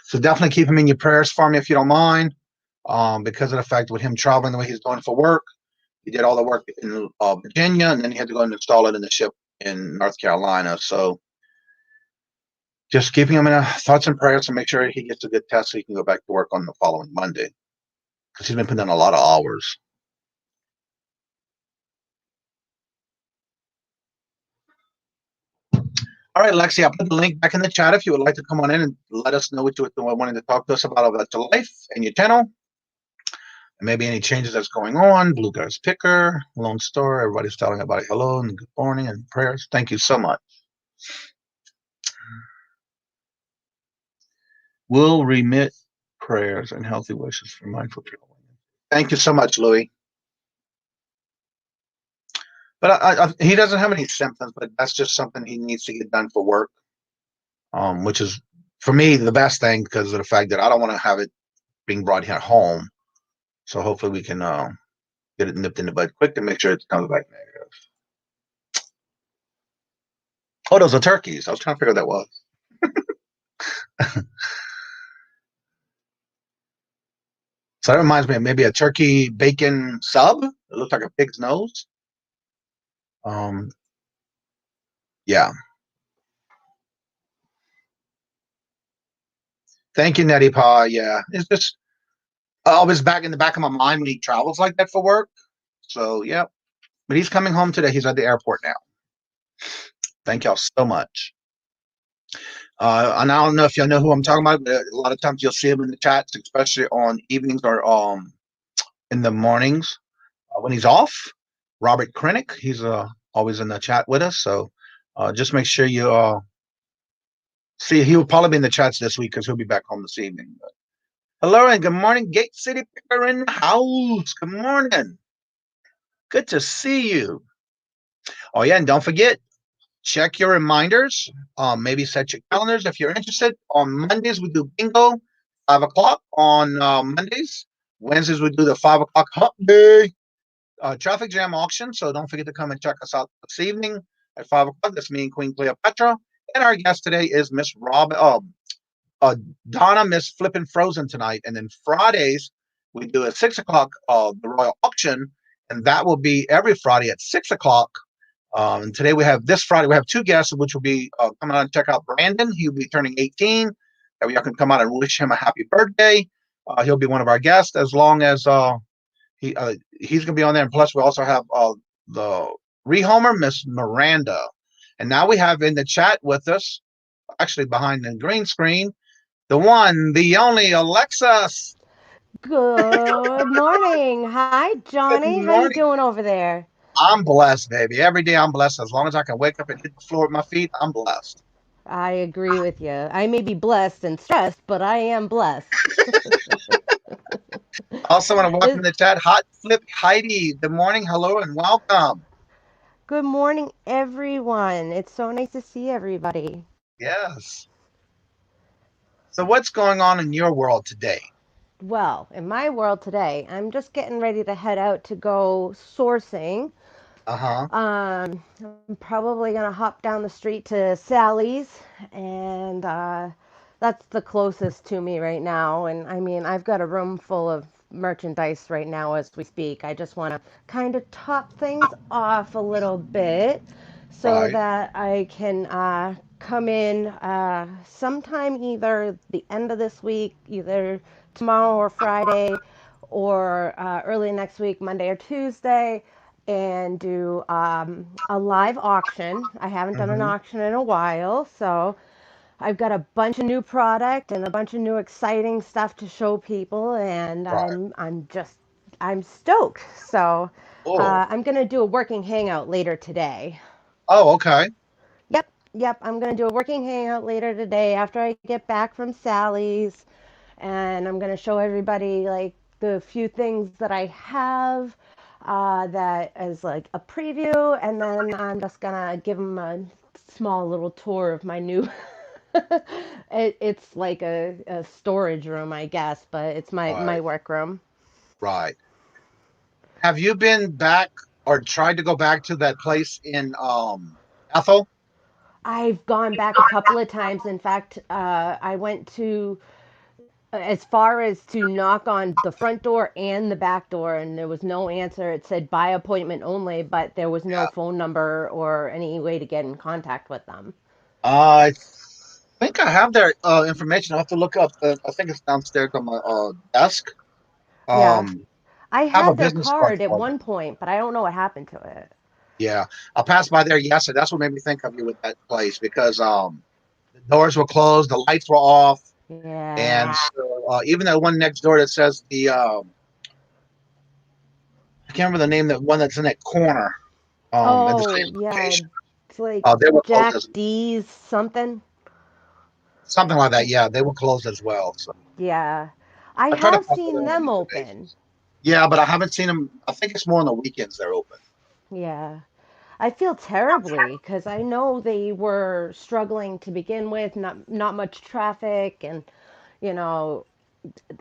So definitely keep him in your prayers for me if you don't mind, because of the fact with him traveling the way he's doing for work. He did all the work in Virginia, and then he had to go and install it in the ship in North Carolina. So just keeping him in thoughts and prayers to make sure he gets a good test so he can go back to work on the following Monday, because he's been putting in a lot of hours. All right, Lexi, I'll put the link back in the chat if you would like to come on in and let us know what you wanted to talk to us about your life and your channel. And maybe any changes that's going on. Blue Guys Picker, Lone Star, everybody's telling everybody hello and good morning and prayers. Thank you so much. Will remit prayers and healthy wishes for mindful travel. Thank you so much, Louis. But he doesn't have any symptoms, but that's just something he needs to get done for work, which is, for me, the best thing, because of the fact that I don't want to have it being brought here home. So hopefully we can get it nipped in the bud quick to make sure it comes back negative. Oh, those are turkeys. I was trying to figure out what that was. So that reminds me of maybe a turkey bacon sub. It looks like a pig's nose. Yeah. Thank you, Nettie Pa. Yeah, it's just always back in the back of my mind when he travels like that for work. So, yeah. But he's coming home today. He's at the airport now. Thank y'all so much. And I don't know if y'all know who I'm talking about, but a lot of times you'll see him in the chats, especially on evenings or in the mornings when he's off. Robert Krenek, he's always in the chat with us. So just make sure you see. He'll probably be in the chats this week because he'll be back home this evening. But hello and good morning, Gate City Picker in the house. Good morning. Good to see you. Oh yeah, and don't forget, check your reminders. Maybe set your calendars if you're interested. On Mondays we do bingo, 5 o'clock on Mondays. Wednesdays we do the 5 o'clock hump day traffic jam auction. So don't forget to come and check us out this evening at 5 o'clock. That's me and Queen Cleopatra. And our guest today is Miss Donna, Miss Flippin' Frozen tonight. And then Fridays we do at 6 o'clock the Royal Auction, and that will be every Friday at 6 o'clock. And today this Friday we have 2 guests, which will be coming out and check out Brandon. He'll be turning 18. Y'all can come out and wish him a happy birthday. He'll be one of our guests as long as he's gonna be on there. And plus, we also have the rehomer, Miss Miranda, and now we have in the chat with us, actually behind the green screen, the one, the only Alexis. Good morning. Hi, Good Johnny. How you morning. doing over there? I'm blessed, baby. Every day I'm blessed. As long as I can wake up and hit the floor with my feet, I'm blessed. I agree with you. I may be blessed and stressed, but I am blessed. Also want to welcome It- in the chat, Hot Flip Heidi. Good morning, hello, and welcome. Good morning, everyone. It's so nice to see everybody. Yes. So what's going on in your world today? Well, in my world today, I'm just getting ready to head out to go sourcing. Uh-huh. I'm probably gonna hop down the street to Sally's, and that's the closest to me right now. And I mean, I've got a room full of merchandise right now as we speak. I just want to kind of top things off a little bit so Right. that I can come in sometime either the end of this week, either tomorrow or Friday, or early next week, Monday or Tuesday, and do a live auction. I haven't done an Mm-hmm. auction in a while, so I've got a bunch of new product and a bunch of new exciting stuff to show people, and Right. I'm stoked. So Oh. I'm gonna do a working hangout later today. Oh, okay. Yep, I'm gonna do a working hangout later today after I get back from Sally's, and I'm gonna show everybody like the few things that I have that as like a preview, and then I'm just gonna give them a small little tour of my new. It's like a storage room, I guess, but it's my Right. work room. Right. Have you been back or tried to go back to that place in Ethel? I've gone back a couple of times. In fact, I went to as far as to knock on the front door and the back door, and there was no answer. It said by appointment only, but there was no Yeah. phone number or any way to get in contact with them. I think I have their information. I'll have to look up. I think it's downstairs on my desk. Yeah, Um, I I have a had their business card card at for them. one point, but I don't know what happened to it. Yeah, I passed by there yesterday. That's what made me think of you with that place because the doors were closed, the lights were off, and Yeah. so even that one next door that says the I can't remember the name, that one that's in that corner at the Oh, same yeah. location. It's like They were closed Jack as D's something. something like that. Yeah, they were closed as well. So Yeah. I I try to have pop it seen on a them daily open. basis. Yeah, but I haven't seen them. I think it's more on the weekends they're open. Yeah. I feel terribly because I know they were struggling to begin with, not much traffic, and you know,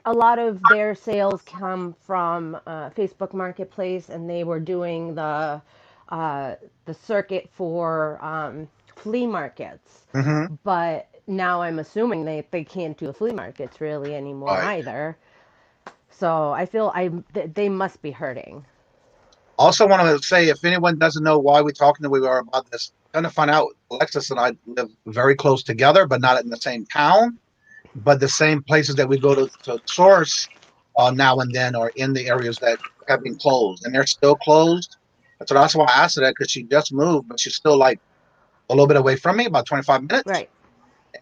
a lot of their sales come from Facebook Marketplace, and they were doing uh, the circuit for flea markets. Hmm. But now I'm assuming they can't do the flea markets really anymore Right. either. So I feel they must be hurting. Also, want to say if anyone doesn't know why we're talking to we are about this, kind of find out. Alexis and I live very close together, but not in the same town. But the same places that we go to source now and then are in the areas that have been closed, and they're still closed. So that's why I asked her that because she just moved, but she's still like a little bit away from me, about 25 minutes, Right.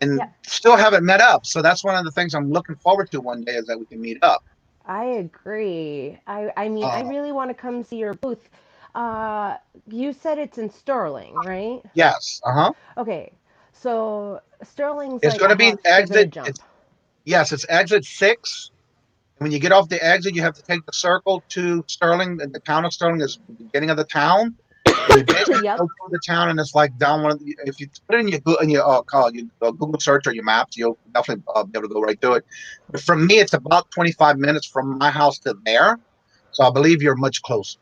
and Yep. still haven't met up. So that's one of the things I'm looking forward to one day is that we can meet up. I agree. I mean, I Uh, really want to come see your booth. Uh, you said it's in Sterling, right? yes, uh-huh. Okay. So Sterling's It's like going a to be hop, skip, and a exit. jump. It's Yes, it's exit 6. When you get off the exit, you have to take the circle to Sterling. And the town of Sterling is the beginning of the town. And you basically Yep. go through the town, and it's like down one of the. If you put it in your Google search or your maps, you'll definitely be able to go right through it. But for me, it's about 25 minutes from my house to there, so I believe you're much closer.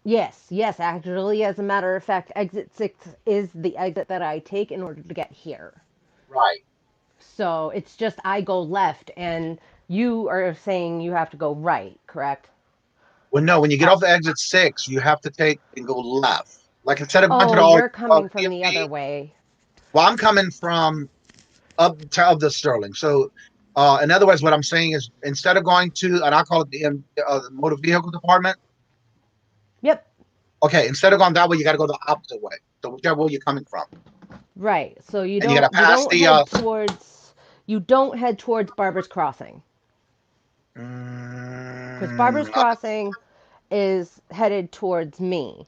Yes, yes, actually, as a matter of fact, exit 6 is the exit that I take in order to get here. Right. So it's just I go left, and you are saying you have to go right, correct? Well, no, when you get off the exit 6, you have to take and go left. Like instead of going to Oh, the all you're coming from the other DMV, way. well, I'm coming from up to of the Sterling. So In other words, what I'm saying is instead of going to, and I call it the motor vehicle department. Yep. Okay, instead of going that way, you got to go the opposite way. So whichever way you're coming from, Right. So you and you got don't to pass the. you don't head towards Barber's Crossing, because Barber's Mm, Crossing is headed towards me,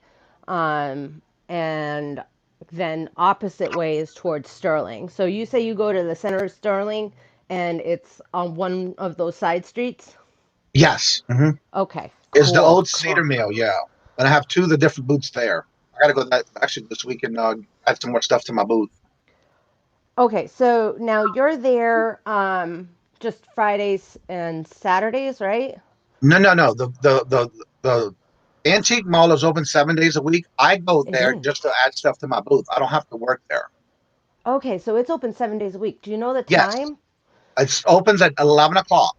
and then opposite way is towards Sterling. So you say you go to the center of Sterling, and it's on one of those side streets. yes, Okay. it's the Cool. old cedar Cool. mill. Yeah, and I have two of the different booths there. I got to go that actually this weekend. Add some more stuff to my booth. Okay. So now you're there, just Fridays and Saturdays, right? No. The antique mall is open 7 days a week. I go It there is. just to add stuff to my booth. I don't have to work there. Okay, so it's open 7 days a week. Do you know the Yes, time? it opens at 11 o'clock.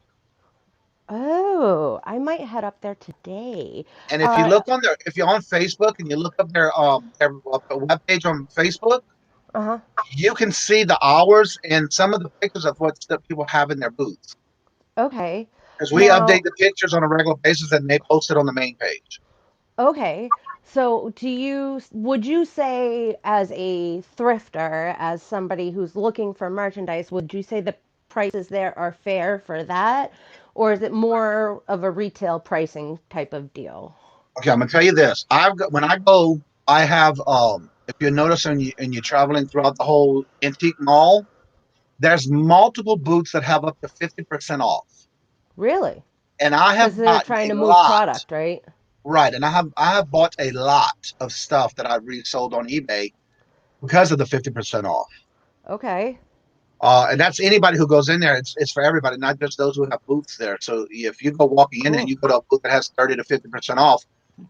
Oh, I might head up there today. And if you Uh, look on their, if you're on Facebook and you look up their web page on Facebook, uh-huh. you can see the hours and some of the pictures of what stuff people have in their booths. Okay. Because we update Now, the pictures on a regular basis and they post it on the main page. okay. So would you say as a thrifter, as somebody who's looking for merchandise, would you say the prices there are fair for that? Or is it more of a retail pricing type of deal? Okay, I'm gonna tell you this. I've got when I go, I have if you notice and you're traveling throughout the whole antique mall, there's multiple booths that have up to 50% off. Really? And I Because have they're gotten trying a to move lot, product, right? right? And I have bought a lot of stuff that I've resold on eBay because of the 50% off. Okay. And that's anybody who goes in there. It's for everybody, not just those who have booths there. So if you go walking in and Cool. you go to a booth that has 30 to 50% off,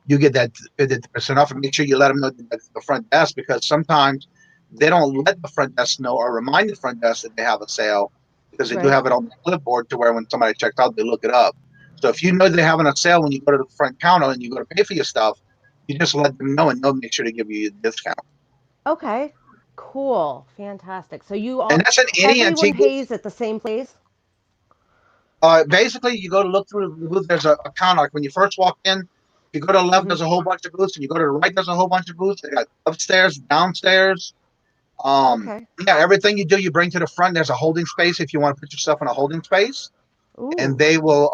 you get that 50% off, and make sure you let them know the front desk, because sometimes they don't let the front desk know or remind the front desk that they have a sale, because they do Right. have it on the clipboard to where when somebody checks out, they look it up. So if you know they're having a sale when you go to the front counter and you go to pay for your stuff, you just let them know and they'll make sure to give you a discount. Okay. Cool. Fantastic. So And that's in any everyone antique booth. pays at the same place? Basically, you go to look through the booth. There's a counter. Like when you first walk in, if you go to the left, Mm-hmm. there's a whole bunch of booths, and you go to the right, there's a whole bunch of booths. They got upstairs, downstairs. Okay. Yeah, everything you do, you bring to the front. There's a holding space if you want to put your stuff in a holding space, and Ooh. they will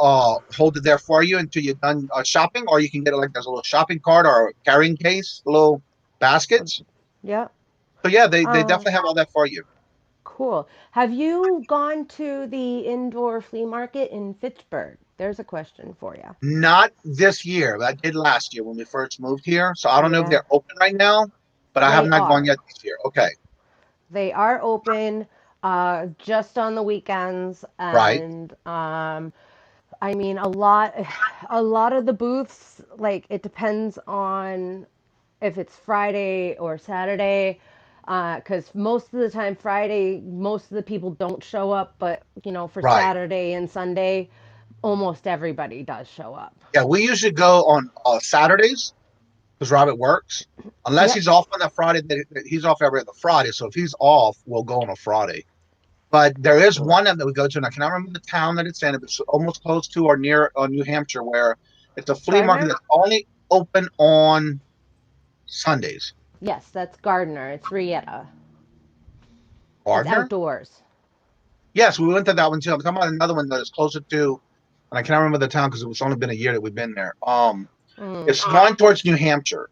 hold it there for you until you're done shopping. Or you can get it like there's a little shopping cart or a carrying case, little baskets. Yeah. So yeah, they Uh, definitely have all that for you. cool. Have you gone to the indoor flea market in Fitchburg? There's a question for you. Not this year, but I did last year when we first moved here. So I don't know if Yeah, they're open right now, but I have they not gone are. yet this year. Okay, They are open just on the weekends, right, and I mean a lot of the booths, like it depends on if it's Friday or Saturday, because most of the time Friday, most of the people don't show up, but for right. Saturday and Sunday, almost everybody does show up. Yeah, we usually go on Saturdays because Robert works. Unless Yep. he's off on that Friday, he's off every other Friday. So if he's off, we'll go on a Friday. But there is Cool. one that we go to, and I cannot remember the town that it's in. It's almost close to or near New Hampshire, where it's a flea market Gardner? that's only open on Sundays. Yes, that's Gardner. It's Rieta. It's Gardner? outdoors. Yes, we went to that one too. I'm talking about another one that is closer to, and I cannot remember the town because it's only been a year that we've been there. Mm. It's going towards New Hampshire.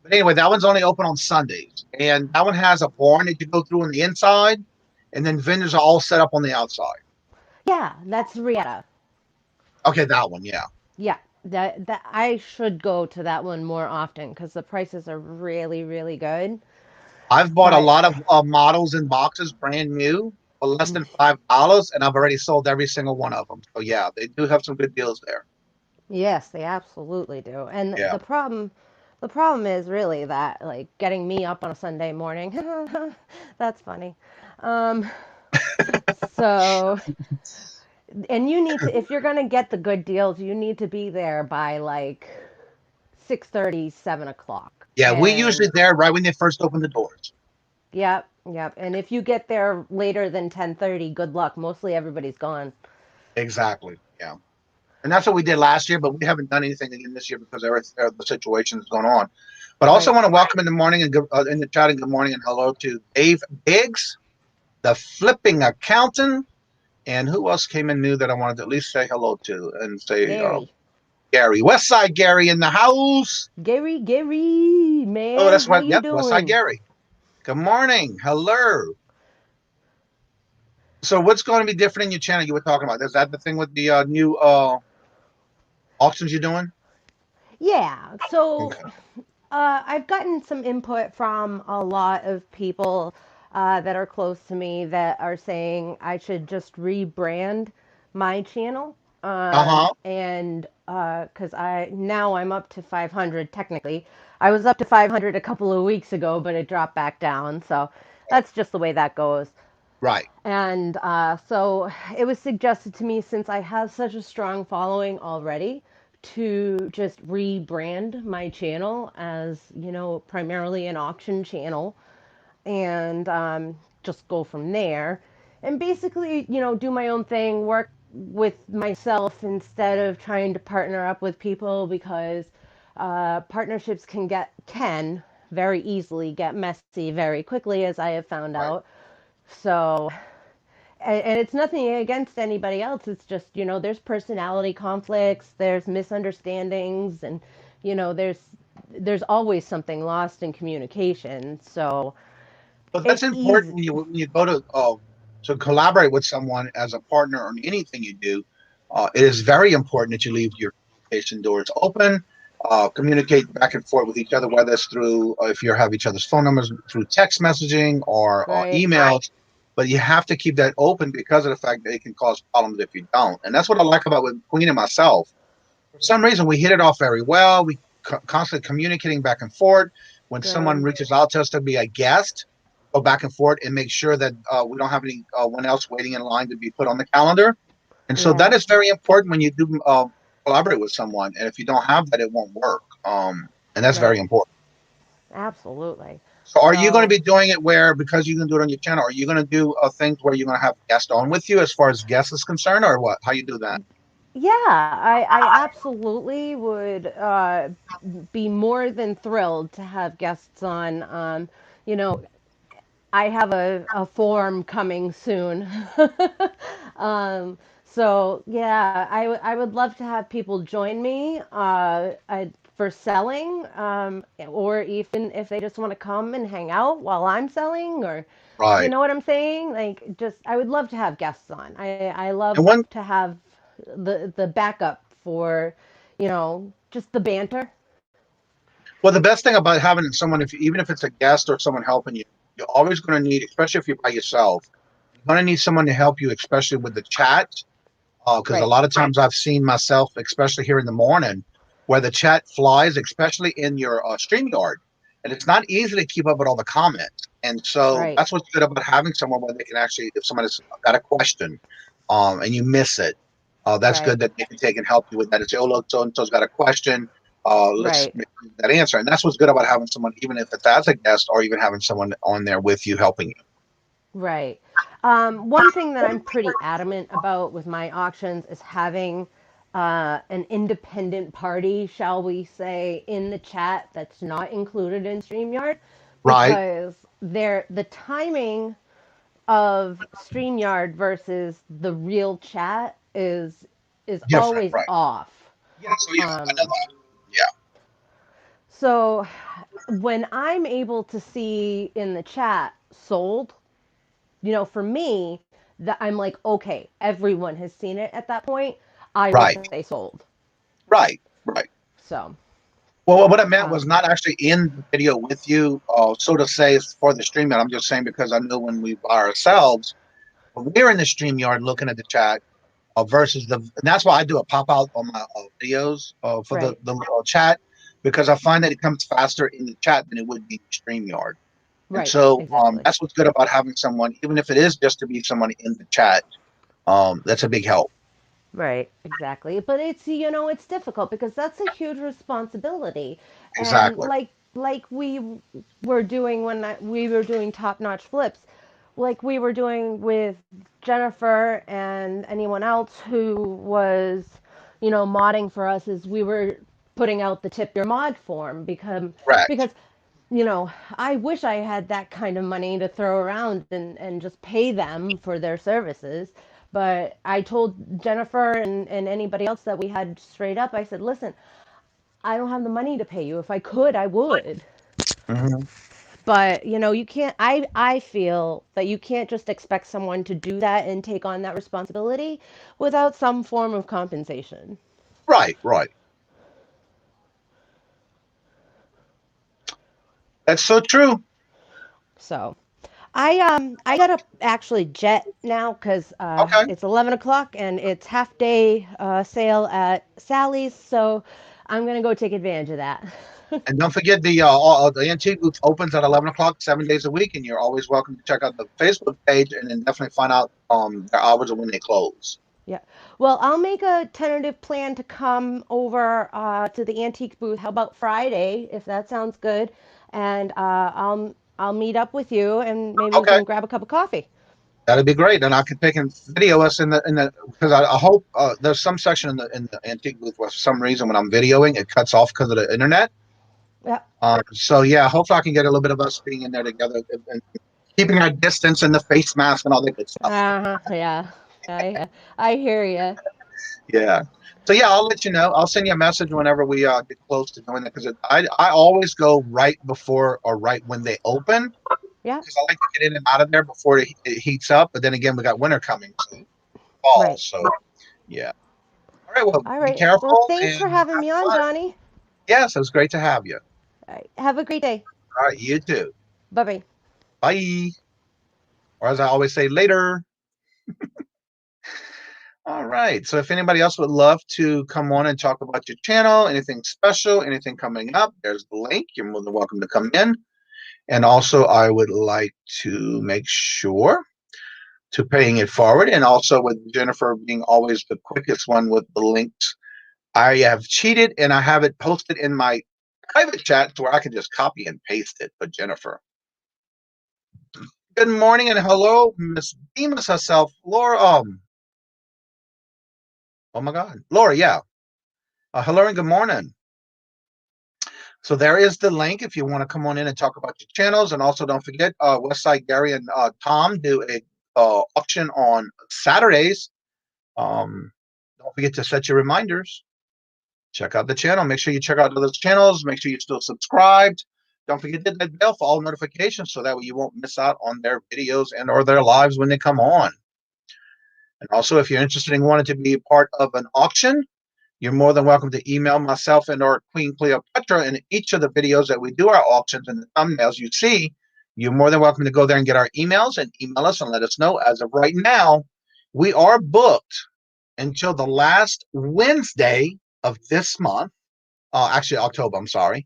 But anyway, that one's only open on Sundays, and that one has a barn that you go through on the inside, and then vendors are all set up on the outside. Yeah, that's Rieta. Okay, that one, yeah. Yeah, that I should go to that one more often because the prices are really, really good. I've bought a But lot of models in boxes, brand new, for less than $5, and I've already sold every single one of them. So yeah, they do have some good deals there. yes, they absolutely do. And Yeah, the problem is really that like getting me up on a Sunday morning. That's funny. Um, so and you need to if you're gonna get the good deals, you need to be there by like 6:30, 7 o'clock. yeah. We usually And there right when they first open the doors. yep. Yep. And if you get there later than 10:30, good luck. Mostly everybody's gone. Exactly. Yeah. And that's what we did last year, but we haven't done anything again this year because the situation is going on. But I also Right. want to welcome in the morning and in the chat and good morning and hello to Dave Biggs, the flipping accountant, and who else came in new that I wanted to at least say hello to and say Gary. Gary, Westside Gary in the house. Gary, Oh, man, that's how what. you Yep, Westside doing? Gary. Good morning. Hello. So what's going to be different in your channel you were talking about? Is that the thing with the new auctions you're doing? Yeah. So Okay. I've gotten some input from a lot of people that are close to me that are saying I should just rebrand my channel. Uh-huh. And because I'm up to 500 technically. I was up to 500 a couple of weeks ago, but it dropped back down. So that's just the way that goes. Right. And so it was suggested to me, since I have such a strong following already, to just rebrand my channel as, primarily an auction channel and just go from there. And basically, do my own thing, work with myself instead of trying to partner up with people because partnerships can very easily get messy very quickly, as I have found Right. out. So and it's nothing against anybody else. It's just, there's personality conflicts, there's misunderstandings, and there's always something lost in communication. So But that's it's important easy. when you go to collaborate with someone as a partner on anything you do. It is very important that you leave your communication doors open. Communicate back and forth with each other, whether it's through if you have each other's phone numbers through text messaging or Right. emails. But you have to keep that open because of the fact that it can cause problems if you don't. And that's what I like about with Queen and myself. For some reason, we hit it off very well. We constantly communicating back and forth. When someone Good. reaches out to us to be a guest, go back and forth and make sure that we don't have anyone else waiting in line to be put on the calendar. And so that Yeah. is very important when you do collaborate with someone. And if you don't have that, it won't work. And that's very Right. important. Absolutely. So, are you going to So be doing it where because you can do it on your channel? Are you going to do things where you're going to have guests on with you as far as guests is concerned, or what? How you do that? yeah, I absolutely would be more than thrilled to have guests on. You know, I have a form coming soon. So yeah, I would love to have people join me for selling, or even if they just want to come and hang out while I'm selling, or you Right. know what I'm saying? Like, just I would love to have guests on. I love And one to have the backup for, just the banter. Well, the best thing about having someone, if even if it's a guest or someone helping you, you're always going to need, especially if you're by yourself, you're going to need someone to help you, especially with the chat. Because a Right. lot of times I've seen myself, especially here in the morning, where the chat flies, especially in your StreamYard, and it's not easy to keep up with all the comments. And so Right. that's what's good about having someone where they can actually, if somebody's got a question, and you miss it, that's good Right. that they can take and help you with that. And say, oh look, so and so's got a question. Let's Right. make that answer. And that's what's good about having someone, even if it's as a guest or even having someone on there with you helping you. Right. One thing that I'm pretty adamant about with my auctions is having an independent party, shall we say, in the chat that's not included in StreamYard, Right. because the timing of StreamYard versus the real chat is Different. always Right. off. Yeah. So yeah, I know Um, that. Yeah. so when I'm able to see in the chat sold, for me, that I'm like, okay, everyone has seen it at that point. I will Right. say sold. Right. Right. So, Well, what I meant was um, not actually in the video with you, so to say, for the stream. I'm just saying because I know when we by ourselves, when we're in the stream yard looking at the chat versus and that's why I do a pop out on my videos for right, the chat because I find that it comes faster in the chat than it would be in stream yard. And right, so exactly. that's what's good about having someone, even if it is just to be someone in the chat. That's a big help. Right, exactly. But it's difficult because that's a huge responsibility. And Exactly. like like we were doing when we were doing top-notch flips, like we were doing with Jennifer and anyone else who was, modding for us, is we were putting out the tip your mod form Correct. because I wish I had that kind of money to throw around and just pay them for their services. But I told Jennifer and anybody else that we had straight up, I said, listen, I don't have the money to pay you. If I could, I would. Hmm. But you can't. I feel that you can't just expect someone to do that and take on that responsibility without some form of compensation. Right, right. That's so true. So I gotta actually jet now because Okay. it's 11 o'clock and it's half day sale at Sally's. So I'm gonna go take advantage of that. And don't forget the antique booth opens at 11 o'clock 7 days a week, and you're always welcome to check out the Facebook page and then definitely find out their hours of when they close. Yeah. Well, I'll make a tentative plan to come over to the antique booth. How about Friday, if that sounds good? And I'll meet up with you, and maybe we Okay, can grab a cup of coffee. that'd be great. And I can take and video us in the because I hope there's some section in the antique booth where for some reason when I'm videoing it cuts off because of the internet. Yeah. So yeah, hopefully I can get a little bit of us being in there together and keeping our distance and the face mask and all that good stuff. Uh-huh. Yeah. I hear you. Yeah. So yeah, I'll let you know. I'll send you a message whenever we get close to doing that because I always go right before or right when they open Yeah. because I like to get in and out of there before it heats up. But then again, we got winter coming, so fall. Right. So yeah. All right. Well, All be right. Well, careful thanks and for having have me on, fun. Johnny. Yes, it was great to have you. All right. Have a great day. All right. You too. Bye bye. Bye. Or as I always say, later. All right. So if anybody else would love to come on and talk about your channel, anything special, anything coming up, there's the link. You're more than welcome to come in. And also, I would like to make sure to paying it forward. And also, with Jennifer being always the quickest one with the links, I have cheated and I have it posted in my private chat to where I can just copy and paste it for Jennifer. Good morning and hello, Miss Bemis herself, Laura. Oh my God, Laura. Yeah. Hello and good morning. So there is the link if you want to come on in and talk about your channels. And also don't forget, Westside Gary and Tom do a auction on Saturdays. Don't forget to set your reminders. Check out the channel. Make sure you check out those channels. Make sure you're still subscribed. Don't forget to hit that bell for all notifications so that way you won't miss out on their videos and or their lives when they come on. And also, if you're interested in wanting to be a part of an auction, you're more than welcome to email myself and or Queen Cleopatra in each of the videos that we do our auctions and the thumbnails you see. You're more than welcome to go there and get our emails and email us and let us know. As of right now, we are booked until the last Wednesday of this month. Actually, October, I'm sorry.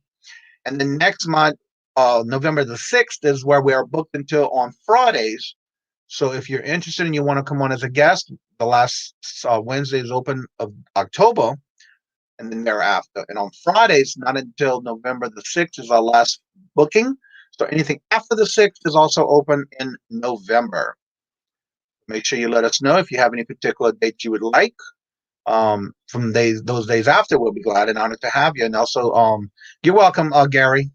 And the next month, November the 6th, is where we are booked until on Fridays. So if you're interested and you want to come on as a guest, the last Wednesday is open of October and then thereafter. And on Fridays, not until November the 6th is our last booking. So anything after the 6th is also open in November. Make sure you let us know if you have any particular dates you would like. From those days after, we'll be glad and honored to have you. And also, you're welcome, Gary.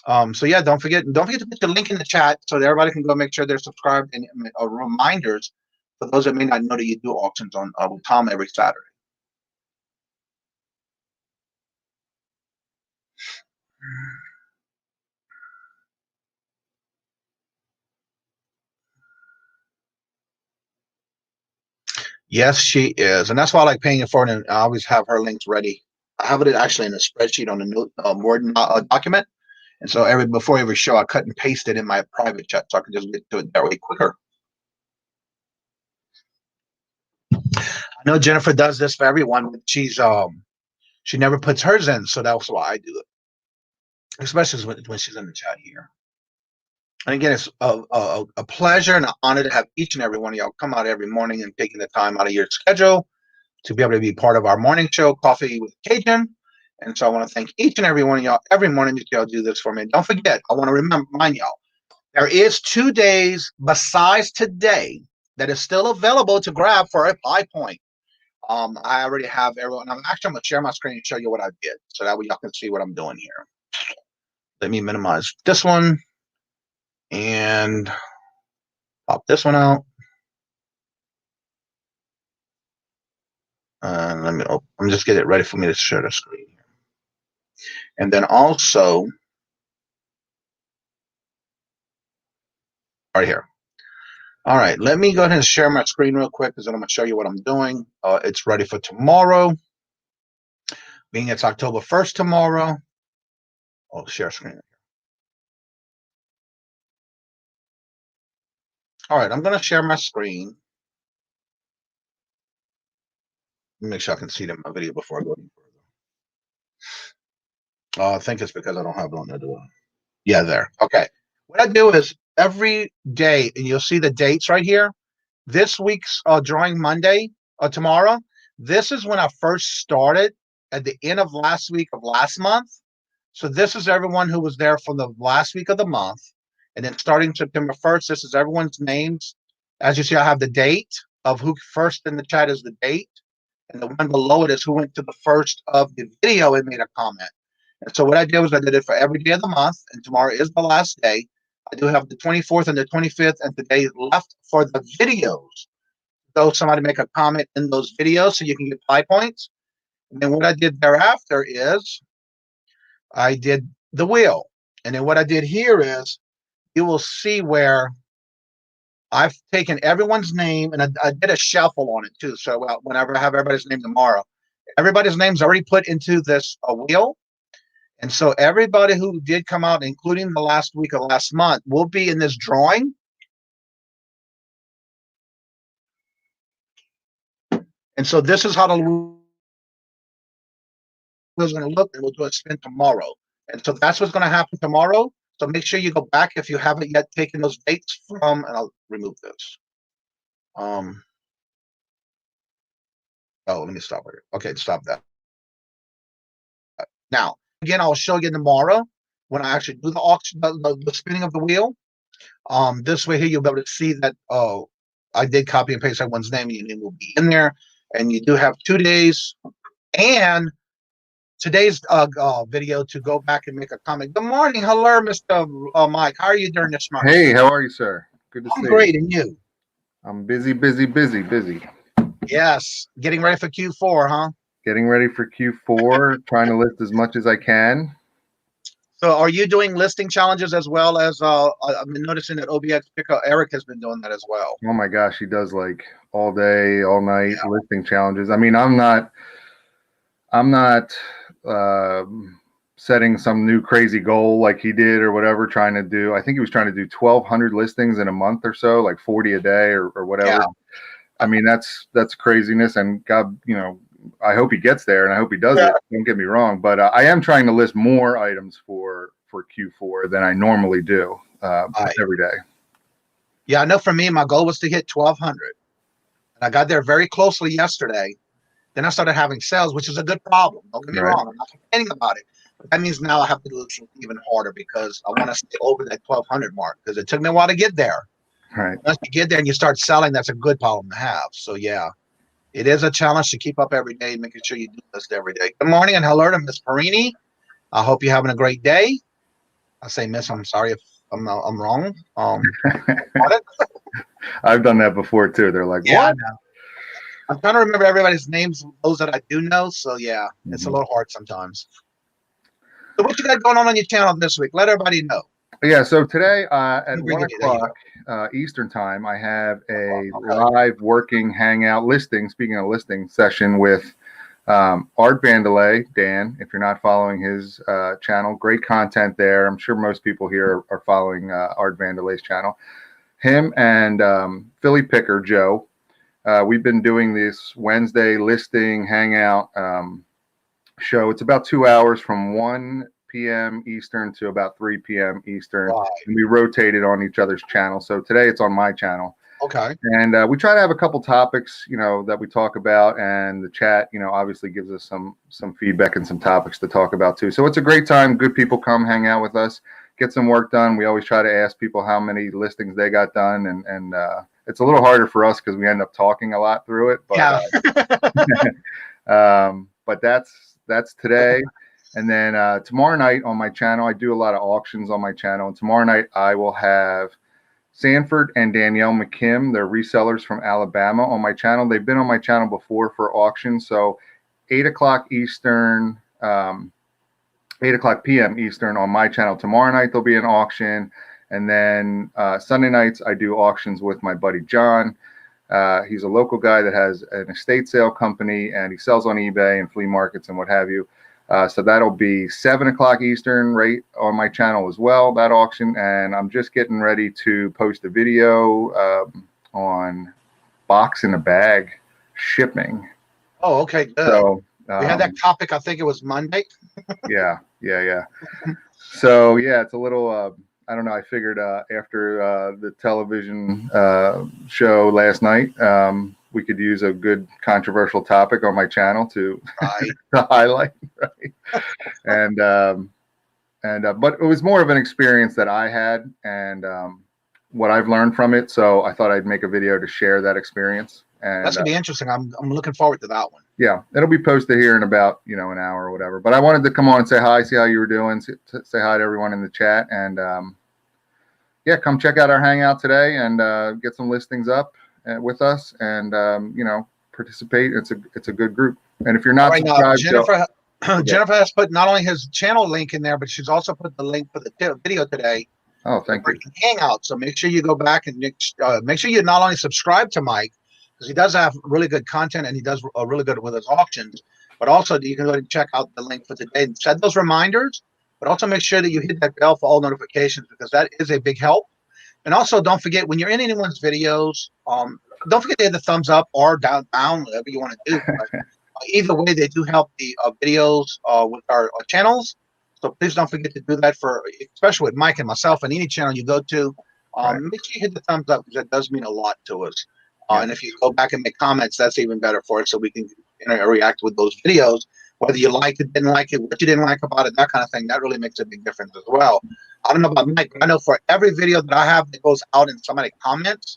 So yeah, don't forget to put the link in the chat so that everybody can go make sure they're subscribed and reminders for those that may not know that you do auctions on with Tom every Saturday. Yes, she is, and that's why I like paying it forward. And I always have her links ready. I have it actually in a spreadsheet on a note Word document, and so before every show, I cut and paste it in my private chat so I can just get to it that way quicker. I know Jennifer does this for everyone. But she never puts hers in, so that's why I do it, especially when she's in the chat here. And again, it's a pleasure and an honor to have each and every one of y'all come out every morning and taking the time out of your schedule to be able to be part of our morning show, Coffee with Kajun. And so I want to thank each and every one of y'all. Every morning that y'all do this for me. And don't forget, I want to remind y'all, there is 2 days besides today that is still available to grab for a 5-point. I already have everyone. I'm going to share my screen and show you what I did, so that way y'all can see what I'm doing here. Let me minimize this one and pop this one out. Let me. I'm just getting it ready for me to share the screen. And then also, right here. All right, let me go ahead and share my screen real quick because then I'm going to show you what I'm doing. It's ready for tomorrow. Being it's October 1st tomorrow. Oh, share screen. All right, I'm going to share my screen. Let me make sure I can see them in my video before I go any further. I think it's because I don't have it on the Yeah, there. Okay. What I do is every day, and you'll see the dates right here. This week's drawing Monday, tomorrow. This is when I first started at the end of last week of last month. So this is everyone who was there for the last week of the month. And then starting September 1st, this is everyone's names. As you see, I have the date of who first in the chat is the date. And the one below it is who went to the first of the video and made a comment. And so what I did was I did it for every day of the month. And tomorrow is the last day. I do have the 24th and the 25th and today left for the videos. So somebody make a comment in those videos so you can get 5 points. And then what I did thereafter is I did the wheel. And then what I did here is you will see where I've taken everyone's name and I did a shuffle on it too. So whenever I have everybody's name tomorrow, everybody's name's already put into this wheel. And so everybody who did come out, including the last week of last month, will be in this drawing. And so this is how the wheel is going to look, and we'll do a spin tomorrow. And so that's what's going to happen tomorrow. So make sure you go back if you haven't yet taken those dates from, and I'll remove this. Oh, let me stop here. Okay, stop that. Now, again, I'll show you tomorrow when I actually do the auction, the spinning of the wheel. This way here, you'll be able to see that, I did copy and paste everyone's name, and your name will be in there. And you do have 2 days and today's video to go back and make a comment. Good morning. Hello, Mr. Mike. How are you doing this morning? Hey, how are you, sir? Good to see you. I'm great, and you? I'm busy. Yes. Getting ready for Q4, huh? Getting ready for Q4, trying to list as much as I can. So are you doing listing challenges as well as I've been noticing that OBX Picker Eric has been doing that as well. Oh my gosh, he does like all day, all night listing challenges. I mean, I'm not setting some new crazy goal like he did or whatever, trying to do, I think he was trying to do 1,200 listings in a month or so, like 40 a day or whatever. Yeah. I mean, that's craziness, and God, you know, I hope he gets there, and I hope he does it. Don't get me wrong, but I am trying to list more items for Q4 than I normally do every day. Yeah, I know for me, my goal was to hit 1,200, and I got there very closely yesterday. Then I started having sales, which is a good problem. Don't get me wrong. I'm not complaining about it. But that means now I have to do it even harder because I want to stay over that 1,200 mark because it took me a while to get there. Right. Once you get there and you start selling, that's a good problem to have. So, yeah, it is a challenge to keep up every day, making sure you do this every day. Good morning and hello to Miss Perini. I hope you're having a great day. I say, Miss, I'm sorry if I'm wrong. I've done that before, too. They're like, yeah, what? I'm trying to remember everybody's names, those that I do know. So, yeah, it's a little hard sometimes. So what you got going on your channel this week? Let everybody know. Yeah, so today at 1 o'clock Eastern time, I have a live working hangout listing, speaking of listing session with Art Vandelay, Dan. If you're not following his channel, great content there. I'm sure most people here are following Art Vandelay's channel. Him and Philly Picker, Joe. We've been doing this Wednesday listing hangout show. It's about 2 hours from 1 p.m. Eastern to about 3 p.m. Eastern. Right. And we rotated on each other's channel. So today it's on my channel. Okay. And we try to have a couple topics, that we talk about, and the chat, obviously gives us some feedback and some topics to talk about too. So it's a great time. Good people come hang out with us, get some work done. We always try to ask people how many listings they got done, and it's a little harder for us because we end up talking a lot through it. But but that's today. And then tomorrow night on my channel, I do a lot of auctions on my channel. And tomorrow night I will have Sanford and Danielle McKim. They're resellers from Alabama on my channel. They've been on my channel before for auctions. So 8 o'clock Eastern, 8 o'clock p.m. Eastern on my channel. Tomorrow night there'll be an auction. And then Sunday nights I do auctions with my buddy John. He's a local guy that has an estate sale company, and he sells on eBay and flea markets and what have you. So that'll be 7 o'clock Eastern right on my channel as well, that auction. And I'm just getting ready to post a video on box in a bag shipping. Oh, okay, good. So we had that topic, I think it was Monday. yeah. So yeah, it's a little I don't know. I figured after the television show last night, we could use a good controversial topic on my channel to highlight. Right? And but it was more of an experience that I had and what I've learned from it. So I thought I'd make a video to share that experience. And that's gonna be interesting. I'm looking forward to that one. Yeah, it'll be posted here in about an hour or whatever. But I wanted to come on and say hi, see how you were doing, say hi to everyone in the chat, and yeah, come check out our hangout today and get some listings up with us, and participate. It's a good group. And if you're not subscribed, Jennifer has put not only his channel link in there, but she's also put the link for the video today. Oh, thank you. Hangout. So make sure you go back and make sure you not only subscribe to Mike, because he does have really good content and he does really good with his auctions, but also you can go and check out the link for today and set those reminders, but also make sure that you hit that bell for all notifications, because that is a big help. And also don't forget, when you're in anyone's videos, don't forget to hit the thumbs up or down, whatever you want to do. Either way, they do help the videos with our channels. So please don't forget to do that especially with Mike and myself and any channel you go to. Make sure you hit the thumbs up, because that does mean a lot to us. And if you go back and make comments, that's even better for it, so we can react with those videos, whether you like it, didn't like it, what you didn't like about it, that kind of thing. That really makes a big difference as well. I don't know about Mike, but I know for every video that I have that goes out and somebody comments,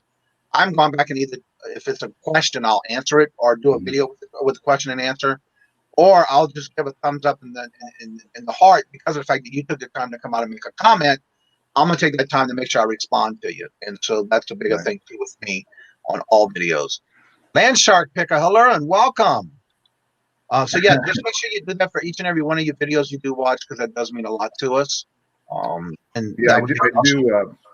I'm going back and either, if it's a question, I'll answer it, or do a video with a question and answer, or I'll just give a thumbs up in the heart, because of the fact that you took the time to come out and make a comment. I'm gonna take that time to make sure I respond to you, and so that's a bigger thing too with me on all videos. Land Shark Picker, hello and welcome. So yeah, just make sure you do that for each and every one of your videos you do watch, because that does mean a lot to us. And yeah,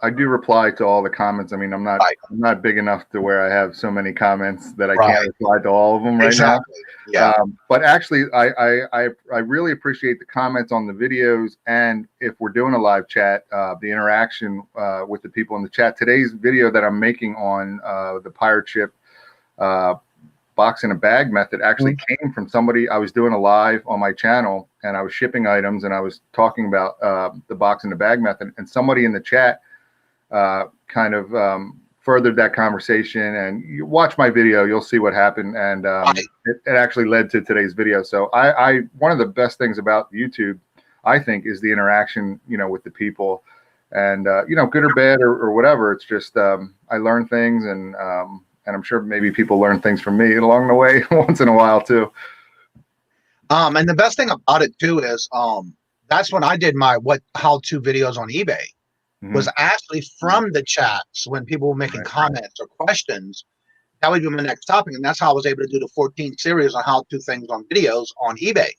I do reply to all the comments. I mean, I'm not big enough to where I have so many comments that I can't reply to all of them now. Yeah. But actually, I really appreciate the comments on the videos, and if we're doing a live chat, the interaction with the people in the chat. Today's video that I'm making on the pirate ship box in a bag method actually came from somebody. I was doing a live on my channel, and I was shipping items, and I was talking about the box in a bag method, and somebody in the chat kind of furthered that conversation. And you watch my video, you'll see what happened, and it actually led to today's video. So I one of the best things about YouTube, I think, is the interaction with the people, and good or bad or whatever. It's just I learn things, and I'm sure maybe people learn things from me along the way once in a while too. And the best thing about it too is that's when I did my how-to videos on eBay, was actually from the chats when people were making comments or questions. That would be my next topic, and that's how I was able to do the 14 series on how-to things on videos on eBay.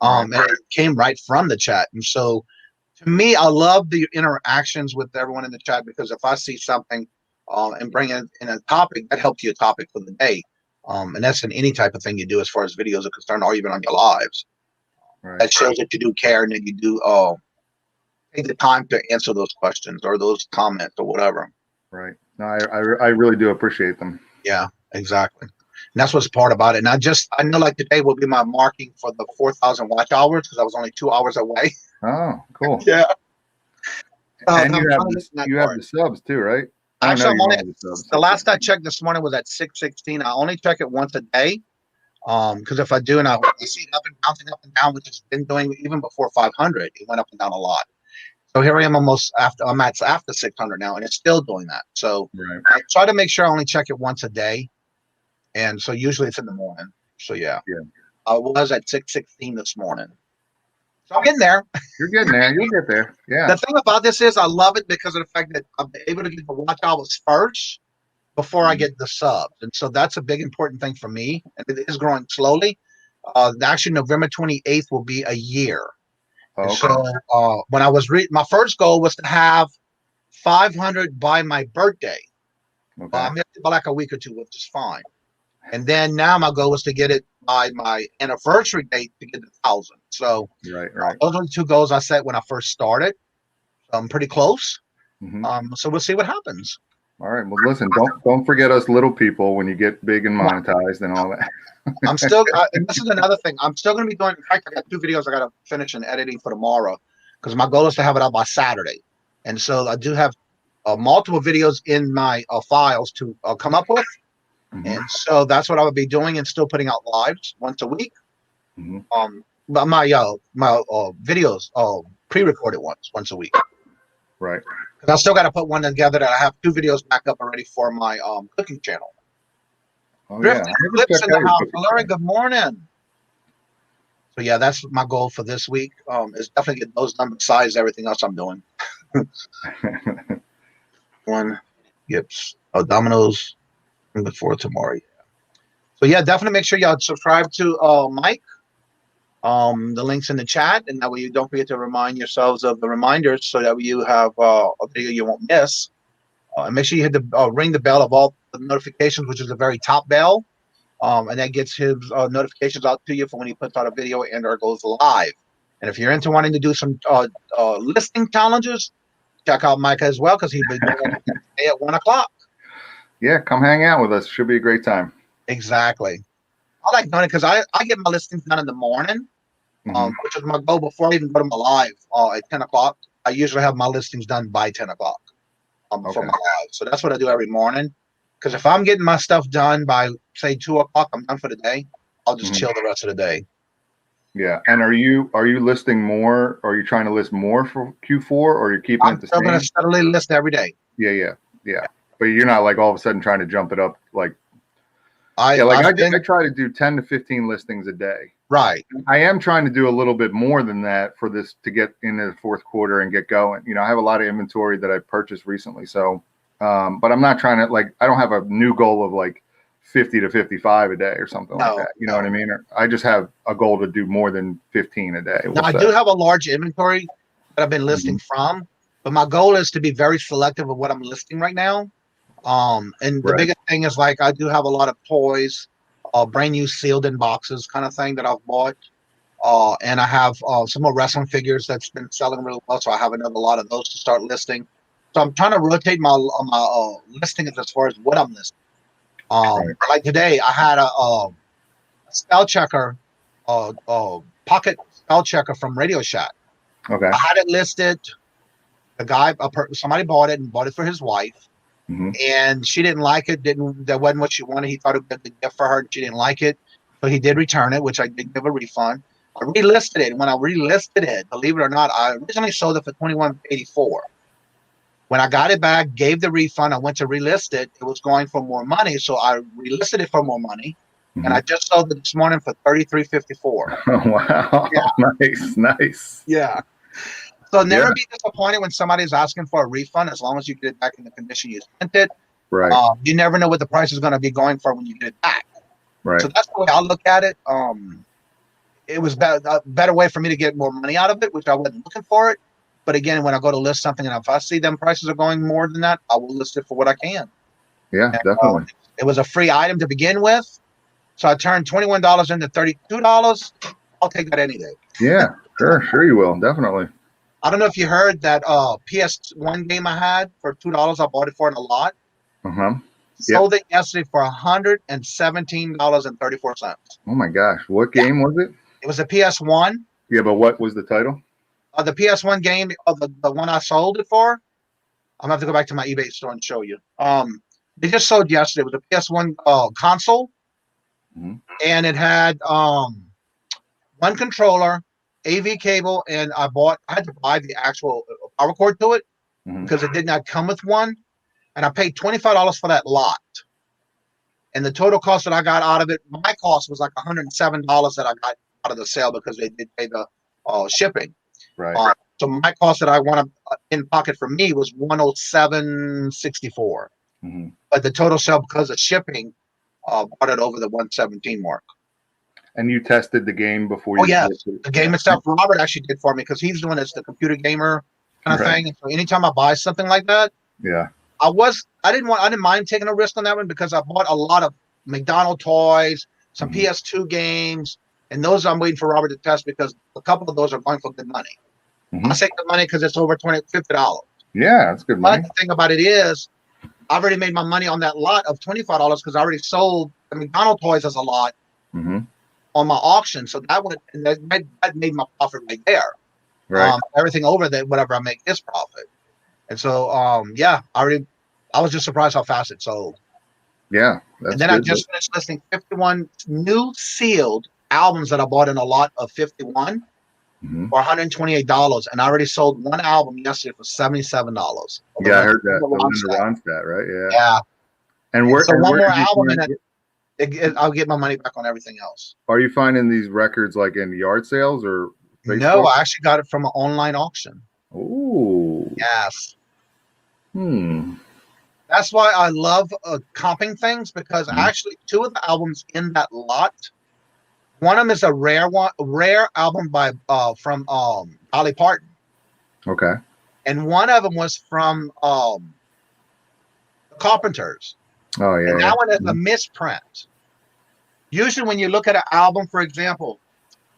And it came right from the chat. And so to me, I love the interactions with everyone in the chat, because if I see something and bring in a topic, that helps you a topic for the day. And that's in any type of thing you do as far as videos are concerned, or even on your lives. That shows that you do care, and that you do take the time to answer those questions or those comments or whatever. Right. No, I really do appreciate them. Yeah, exactly. And that's what's part about it. And I know like today will be my marking for the 4,000 watch hours, because I was only 2 hours away. Oh, cool. Yeah. And you have the subs too, right? I know Actually, I'm you only wanted the subs. the last I checked this morning was at 616. I only check it once a day. Because if I do, and I see it up and bouncing up and down, which it's been doing even before 500, it went up and down a lot. So here I am almost after I'm at after 600 now, and it's still doing that. So Right. I try to make sure I only check it once a day, and so usually it's in the morning. So yeah. I was at 616 this morning. So I'm getting there. You're getting there. You'll get there. Yeah. The thing about this is I love it because of the fact that I'm able to get the watch hours first before I get the subs. And so that's a big important thing for me. And it is growing slowly. Actually, November 28th will be a year. Okay. So when I was my first goal was to have 500 by my birthday. Okay. I missed it by like a week or two, which is fine. And then now my goal was to get it by my anniversary date to get 1,000. So right. Those are the two goals I set when I first started. So I'm pretty close. Mm-hmm. So we'll see what happens. All right. Well, listen, don't forget us little people when you get big and monetized and all that. I'm still, and this is another thing. I'm still going to be doing. In fact, I got 2 videos I got to finish and editing for tomorrow because my goal is to have it out by Saturday. And so I do have multiple videos in my files to come up with. Mm-hmm. And so that's what I would be doing and still putting out lives once a week. Mm-hmm. But my videos, pre-recorded ones once a week. Right. Because I still got to put one together that I have 2 videos back up already for my cooking channel. Oh, Drifting yeah. Clips in the house. Larry, good morning. So yeah, that's my goal for this week. Is definitely get those done besides everything else I'm doing. One, yips. Dominoes. Before tomorrow. So yeah, definitely make sure y'all subscribe to Mike. The link's in the chat, and that way you don't forget to remind yourselves of the reminders, so that you have a video you won't miss. And make sure you hit the ring the bell of all the notifications, which is the very top bell, and that gets his notifications out to you for when he puts out a video and or goes live. And if you're into wanting to do some listing challenges, check out Mike as well because he'll be doing it today at 1 o'clock. Yeah, come hang out with us. Should be a great time. Exactly. I like doing it because I get my listings done in the morning, which is my goal before I even go to my live at 10 o'clock. I usually have my listings done by 10 o'clock for my live. So that's what I do every morning. Because if I'm getting my stuff done by, say, 2 o'clock, I'm done for the day. I'll just chill the rest of the day. Yeah. And are you listing more? Are you trying to list more for Q4 or are you keeping it the same? I'm going to steadily list every day. Yeah. But you're not like all of a sudden trying to jump it up like I try to do 10 to 15 listings a day. Right. I am trying to do a little bit more than that for this to get into the fourth quarter and get going. You know, I have a lot of inventory that I purchased recently. So, but I'm not trying to I don't have a new goal of like 50 to 55 a day or something like that. You know what I mean? Or I just have a goal to do more than 15 a day. Now, I do have a large inventory that I've been listing from, but my goal is to be very selective of what I'm listing right now. And the biggest thing is like I do have a lot of toys, brand new sealed in boxes kind of thing that I've bought. And I have some more wrestling figures that's been selling really well. So I have another lot of those to start listing. So I'm trying to rotate my listings as far as what I'm listing. Like today, I had a spell checker, pocket spell checker from Radio Shack. Okay. I had it listed. Somebody bought it and bought it for his wife. And she didn't like it. That wasn't what she wanted. He thought it would be a gift for her. And she didn't like it. So he did return it, which I did give a refund. I relisted it. When I relisted it, believe it or not, I originally sold it for $21.84. When I got it back, gave the refund, I went to relist it. It was going for more money. So I relisted it for more money. And I just sold it this morning for $33.54. Oh, wow. Yeah. Nice. Yeah. So never be disappointed when somebody's asking for a refund as long as you get it back in the condition you sent it. Right. You never know what the price is going to be going for when you get it back. Right. So that's the way I look at it. It was a better way for me to get more money out of it, which I wasn't looking for it. But again, when I go to list something and if I see them prices are going more than that, I will list it for what I can. Yeah, definitely. It was a free item to begin with. So I turned $21 into $32. I'll take that any day. Yeah, sure you will. Definitely. I don't know if you heard that PS1 game I had for $2. I bought it for in a lot. Sold it yesterday for $117.34. Oh my gosh. What game was it? It was a PS1. Yeah, but what was the title? The PS1 game, the one I sold it for, I'm gonna have to go back to my eBay store and show you. They just sold yesterday. It was a PS1 console, and it had one controller, AV cable, and I had to buy the actual power cord to it because it did not come with one, and I paid $25 for that lot. And the total cost that I got out of it, my cost was like $107 that I got out of the sale because they did pay the shipping. Right. So my cost that I want in pocket for me was $107.64. But the total sale because of shipping brought it over the 117 mark. And you tested the game before? Oh yes, the game itself. Robert actually did for me because he's the one that's the computer gamer kind of thing. So anytime I buy something like that, I didn't mind taking a risk on that one because I bought a lot of McDonald's toys, some PS2 games, and those I'm waiting for Robert to test because a couple of those are going for good money. I say good money because it's over $50. Yeah, that's good money. But the thing about it is, I've already made my money on that lot of $25 because I already sold the McDonald's toys as a lot on my auction. So that made my profit right there. Right. Everything over that, whatever I make is profit. And so, I was just surprised how fast it sold. Yeah. And then I just finished listing 51 new sealed albums that I bought in a lot of 51 for $128. And I already sold one album yesterday for $77. Yeah, I heard that. That was in the Ronstadt, right? Yeah. Yeah. And so one more album in it, I'll get my money back on everything else. Are you finding these records like in yard sales or Facebook? No, I actually got it from an online auction. Ooh. Yes. That's why I love comping things because actually two of the albums in that lot, one of them is a rare album by from Dolly Parton. Okay. And one of them was from the Carpenters. Oh yeah. And that one is a misprint. Usually when you look at an album, for example,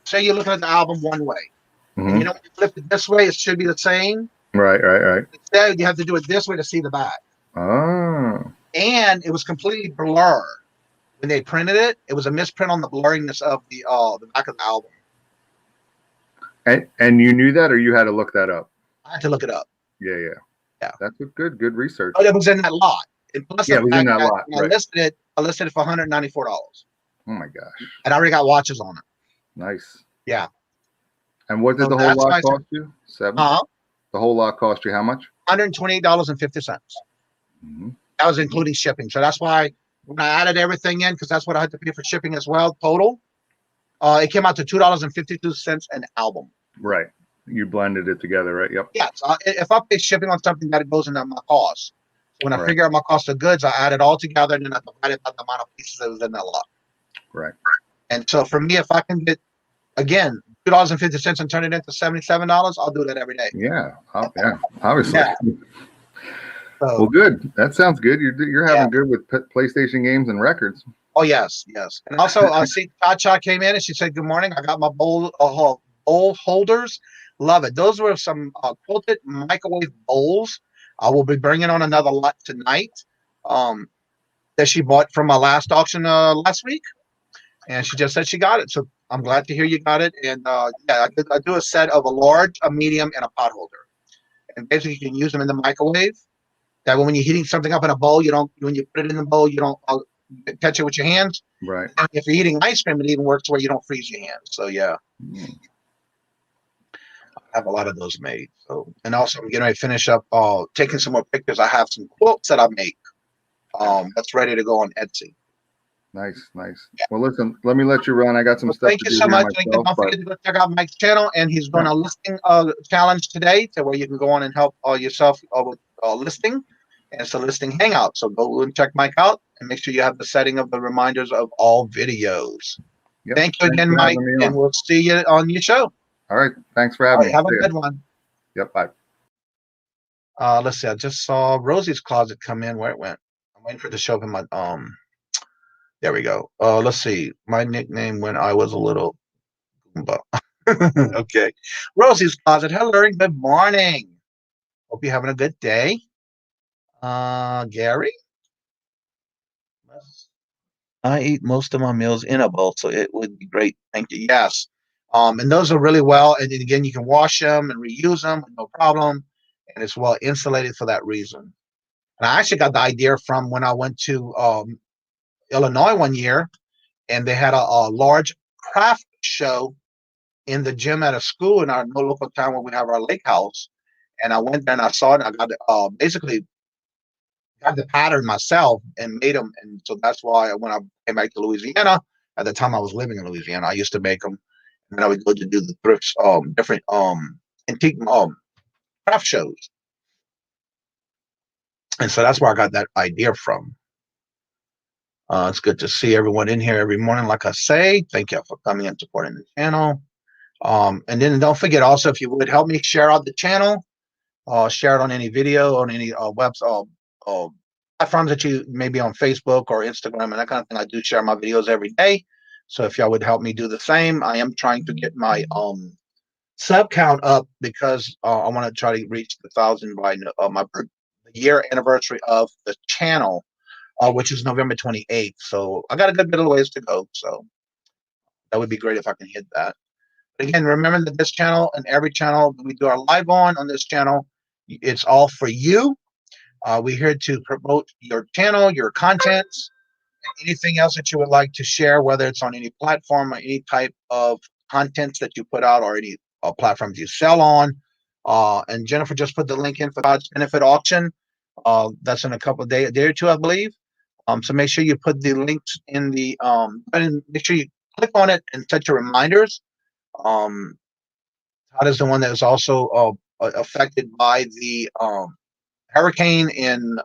say you're looking at the album one way. And you know, when you flip it this way, it should be the same. Right. Instead, you have to do it this way to see the back. Oh. And it was completely blurred. When they printed it, it was a misprint on the blurriness of the back of the album. And you knew that, or you had to look that up? I had to look it up. Yeah. That's a good research. But it was in that lot. And plus it was in that lot. I listed it for $194. Oh my gosh. And I already got watches on it. Nice. Yeah. And what did the whole lot cost you? $7? The whole lot cost you how much? $128.50. That was including shipping. So that's why when I added everything in, because that's what I had to pay for shipping as well, total, it came out to $2.52 an album. Right. You blended it together, right? Yep. Yeah. So if I pay shipping on something, that goes into my cost. So when I figure out my cost of goods, I add it all together and then I divide it by the amount of pieces that was in that lot. Right. And so for me, if I can get, again, $2.50 and turn it into $77, I'll do that every day. Yeah. Obviously. Yeah. So, well, good. That sounds good. You're having good with PlayStation games and records. Oh yes. And also, I see Cha came in and she said, "Good morning. I got my bowl holders. Love it. Those were some quilted microwave bowls. I will be bringing on another lot tonight. That she bought from my last auction last week, and she just said she got it. So I'm glad to hear you got it. And I do a set of a large, a medium, and a pot holder. And basically, you can use them in the microwave. That when you're heating something up in a bowl, when you put it in the bowl, you don't touch it with your hands. Right. And if you're eating ice cream, it even works where you don't freeze your hands. So yeah, I have a lot of those made. So, and also I'm getting ready to finish up taking some more pictures. I have some quilts that I make that's ready to go on Etsy. Nice. Yeah. Well, listen, let me let you run. I got some stuff thank to you do so much. myself, Don't forget to go check out Mike's channel, and he's doing a listing challenge today, to where you can go on and help yourself with listing. And it's a listing hangout. So go and check Mike out, and make sure you have the setting of the reminders of all videos. Yep. Thank you again, Mike, and we'll see you on your show. All right. Thanks for having me. Have a good one. Yep. Bye. Let's see. I just saw Rosie's closet come in. Where it went? I'm waiting for it to show up in my There we go. Let's see. My nickname when I was a little okay. Rosie's closet. Hello and good morning. Hope you're having a good day. Gary? I eat most of my meals in a bowl, so it would be great. Thank you. Yes. And those are really well. And then again, you can wash them and reuse them, no problem. and it's well insulated for that reason. And I actually got the idea from when I went to Illinois one year, and they had a large craft show in the gym at a school in our local town where we have our lake house. And I went there and I saw it. I got basically got the pattern myself and made them. And so that's why when I came back to Louisiana, at the time I was living in Louisiana, I used to make them. And then I would go to do the thrifts, different antique craft shows. And so that's where I got that idea from. It's good to see everyone in here every morning. Like I say, thank you for coming and supporting the channel. And then don't forget also, if you would help me share out the channel, share it on any video, on any website, platforms that you maybe on Facebook or Instagram and that kind of thing. I do share my videos every day. So if y'all would help me do the same, I am trying to get my sub count up because I want to try to reach the 1,000 by my year anniversary of the channel, which is November 28th. So I got a good bit of ways to go. So that would be great if I can hit that. But again, remember that this channel and every channel we do our live on this channel, it's all for you. We're here to promote your channel, your contents, and anything else that you would like to share, whether it's on any platform or any type of contents that you put out or any platforms you sell on. And Jennifer just put the link in for God's Benefit Auction. That's in a couple of days, a day or two, I believe. So make sure you put the links in the, and make sure you click on it and set your reminders. Todd is the one that is also affected by the hurricane in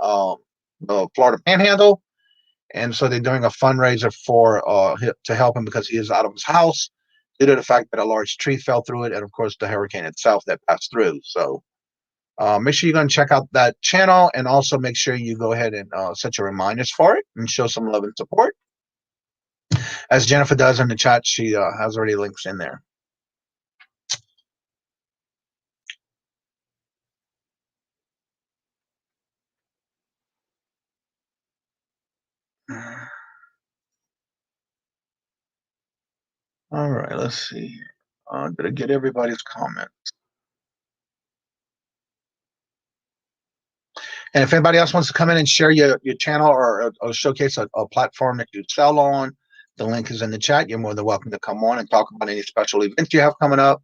the Florida Panhandle, and so they're doing a fundraiser for to help him because he is out of his house due to the fact that a large tree fell through it, and of course the hurricane itself that passed through. So make sure you're going to check out that channel, and also make sure you go ahead and set your reminders for it and show some love and support. As Jennifer does in the chat, she has already links in there. All right, let's see. Did I get everybody's comments? And if anybody else wants to come in and share your channel or showcase a platform that you sell on, the link is in the chat. You're more than welcome to come on and talk about any special events you have coming up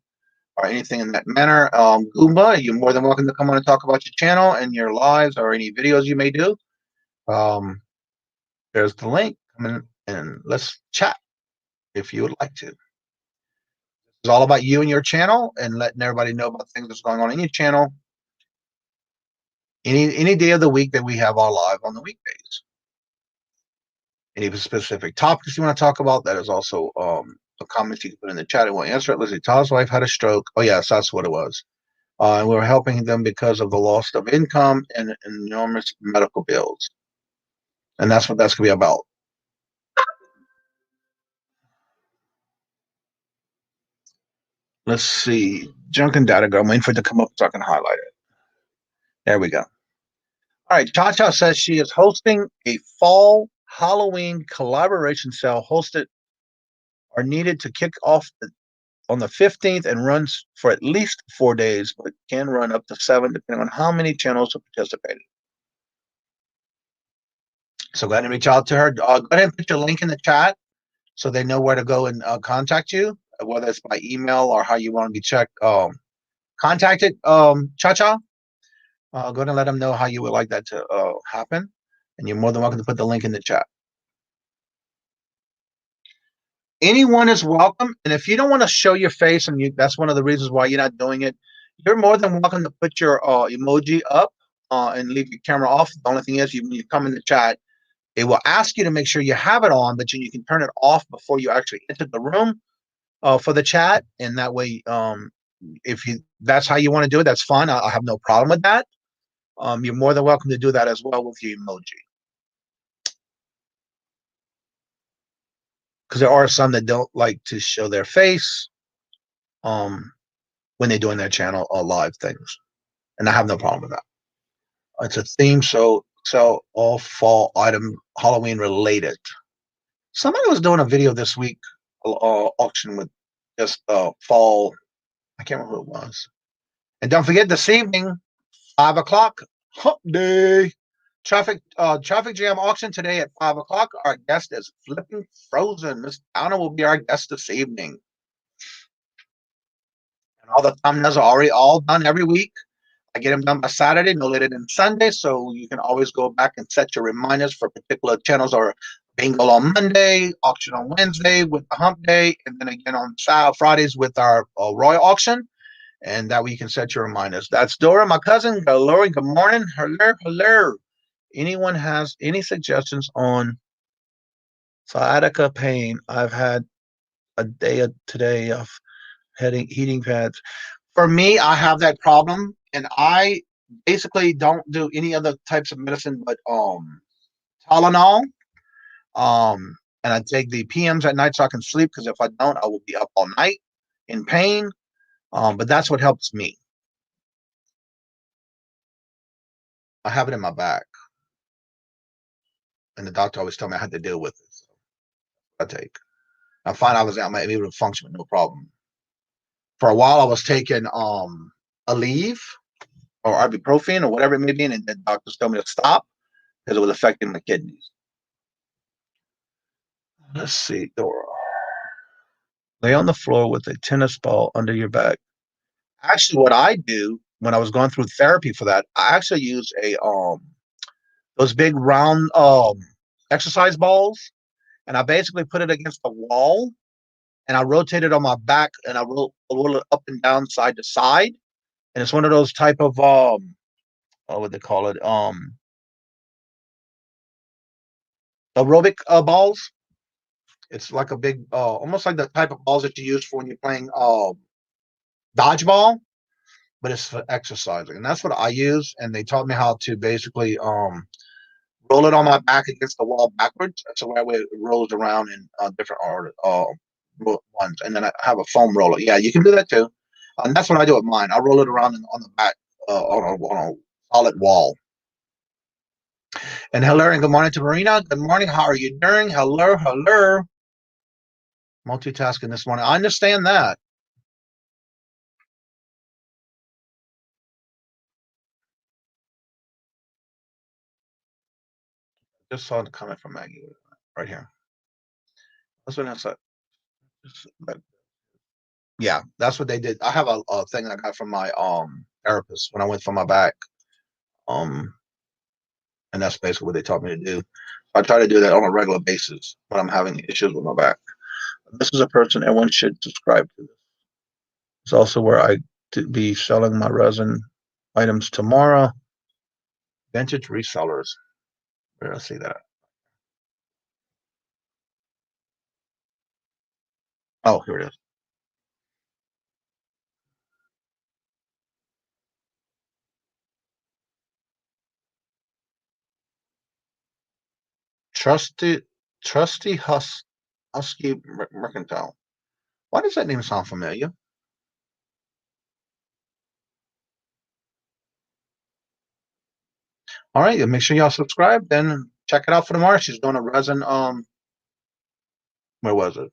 or anything in that manner. Goomba, you're more than welcome to come on and talk about your channel and your lives or any videos you may do. There's the link. Come in and let's chat if you would like to. It's all about you and your channel and letting everybody know about things that's going on in your channel. Any day of the week that we have our live on the weekdays. Any specific topics you want to talk about, that is also a comment you can put in the chat and we'll answer it. Let's see, Todd's wife had a stroke. Oh yes, that's what it was. And we're helping them because of the loss of income and enormous medical bills. And that's what that's going to be about. Let's see. Junk and data. I'm waiting for it to come up so I can highlight it. There we go. All right. Cha-Cha says she is hosting a fall Halloween collaboration sale hosted or needed to kick off on the 15th and runs for at least 4 days, but can run up to 7 depending on how many channels are participating. So go ahead and reach out to her. Go ahead and put your link in the chat so they know where to go and contact you, whether it's by email or how you want to be contacted. Cha-Cha, go ahead and let them know how you would like that to happen. And you're more than welcome to put the link in the chat. Anyone is welcome. And if you don't want to show your face, and that's one of the reasons why you're not doing it, you're more than welcome to put your emoji up and leave your camera off. The only thing is, when you come in the chat, it will ask you to make sure you have it on, but you can turn it off before you actually enter the room for the chat. And that way, if that's how you want to do it, that's fine. I have no problem with that. You're more than welcome to do that as well with your emoji. Because there are some that don't like to show their face when they're doing their channel or live things. And I have no problem with that. It's a theme show, so all fall item Halloween related. Somebody was doing a video this week, auction with just fall. I can't remember who it was. And don't forget, this evening, 5 o'clock, hump day. Traffic jam auction today at 5 o'clock. Our guest is Flipping Frozen. Miss Donna will be our guest this evening. And all the thumbnails are already all done every week. I get them done by Saturday, no later than Sunday, so you can always go back and set your reminders for particular channels, or bingo on Monday, auction on Wednesday with the hump day, and then again on Fridays with our Royal auction. And that way you can set your reminders. That's Dora, my cousin. Lori, good morning. Hello, hello. Anyone has any suggestions on sciatica pain? I've had a day today of heating pads. For me, I have that problem, and I basically don't do any other types of medicine but Tylenol. And I take the PMs at night so I can sleep, because if I don't, I will be up all night in pain. But that's what helps me. I have it in my back, and the doctor always told me I had to deal with it. So I take. I find I'm able to function with no problem. For a while, I was taking Aleve or ibuprofen or whatever it may be, and the doctors told me to stop because it was affecting my kidneys. Let's see, Dora. Lay on the floor with a tennis ball under your back. Actually, what I do when I was going through therapy for that, I actually use a those big round exercise balls, and I basically put it against the wall, and I rotate it on my back, and I roll it up and down, side to side, and it's one of those type of what would they call it, aerobic balls. It's like a big, almost like the type of balls that you use for when you're playing dodgeball, but it's for exercising, and that's what I use. And they taught me how to basically roll it on my back against the wall backwards. That's the way it rolls around in different ones. And then I have a foam roller. Yeah, you can do that too. And that's what I do with mine. I roll it around on the back on a solid wall. And hello and good morning to Marina. Good morning. How are you doing? Hello, hello. Multitasking this morning. I understand that. Just saw the comment from Maggie right here. That's what I said. Yeah, that's what they did. I have a thing I got from my therapist when I went for my back. And that's basically what they taught me to do. I try to do that on a regular basis when I'm having issues with my back. This is a person everyone should subscribe to. It's also where I to be selling my resin items tomorrow. Vintage resellers. Where did I see that? Oh, here it is. Trusty Husky Mercantile. Why does that name sound familiar? All right, make sure y'all subscribe. Then check it out for tomorrow. She's doing a resin. Where was it?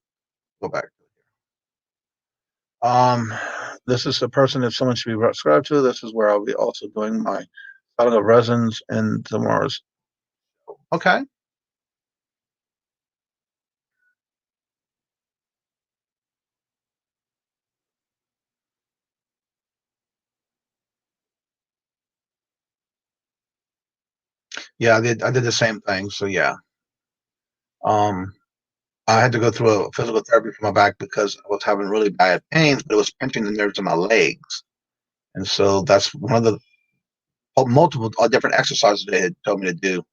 Go back. This is the person that someone should be subscribed to. This is where I'll be also doing my selling of resins and tomorrow's. Okay. Yeah, I did the same thing. So yeah. I had to go through a physical therapy for my back because I was having really bad pains, but it was pinching the nerves in my legs. And so that's one of the multiple different exercises they had told me to do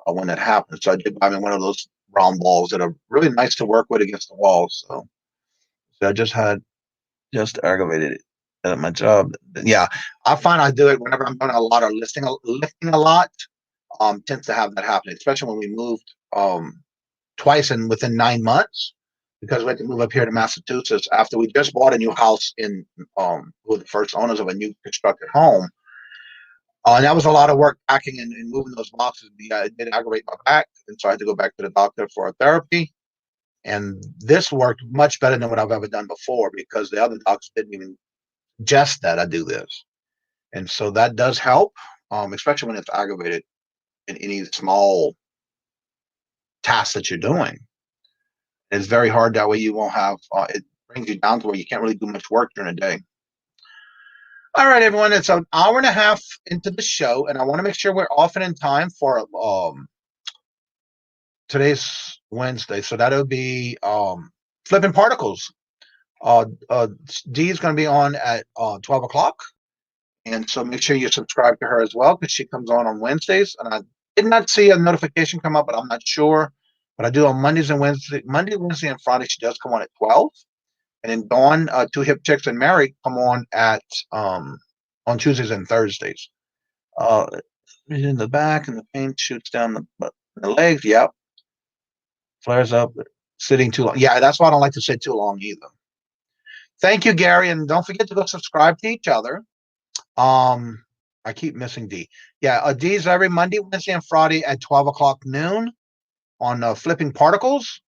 when that happened. So I did buy me one of those round balls that are really nice to work with against the wall. So I just aggravated it at my job. Yeah, I find I do it whenever I'm doing a lot of lifting a lot. Tends to have that happen, especially when we moved twice within 9 months, because we had to move up here to Massachusetts after we just bought a new house in with the first owners of a new constructed home. And that was a lot of work packing and moving those boxes. Yeah, it did aggravate my back, and so I had to go back to the doctor for a therapy. And this worked much better than what I've ever done before, because the other doctors didn't even suggest that I do this. And so that does help, especially when it's aggravated in any small task that you're doing. It's very hard. That way you won't have, it brings you down to where you can't really do much work during the day. All right, everyone, it's an hour and a half into the show, and I want to make sure we're off and in time for today's Wednesday. So that'll be Flipping Particles. Dee is going to be on at 12 o'clock. And so make sure you subscribe to her as well, because she comes on Wednesdays. And I did not see a notification come up, but I'm not sure. But I do on Mondays and Wednesdays. Monday, Wednesday, and Friday, she does come on at 12. And then Dawn, Two Hip Chicks, and Mary come on at on Tuesdays and Thursdays. In the back, and the pain shoots down the legs. Yep. Flares up. Sitting too long. Yeah, that's why I don't like to sit too long either. Thank you, Gary. And don't forget to go subscribe to each other. I keep missing D. Yeah, D's every Monday, Wednesday, and Friday at 12 o'clock noon on Flipping Particles.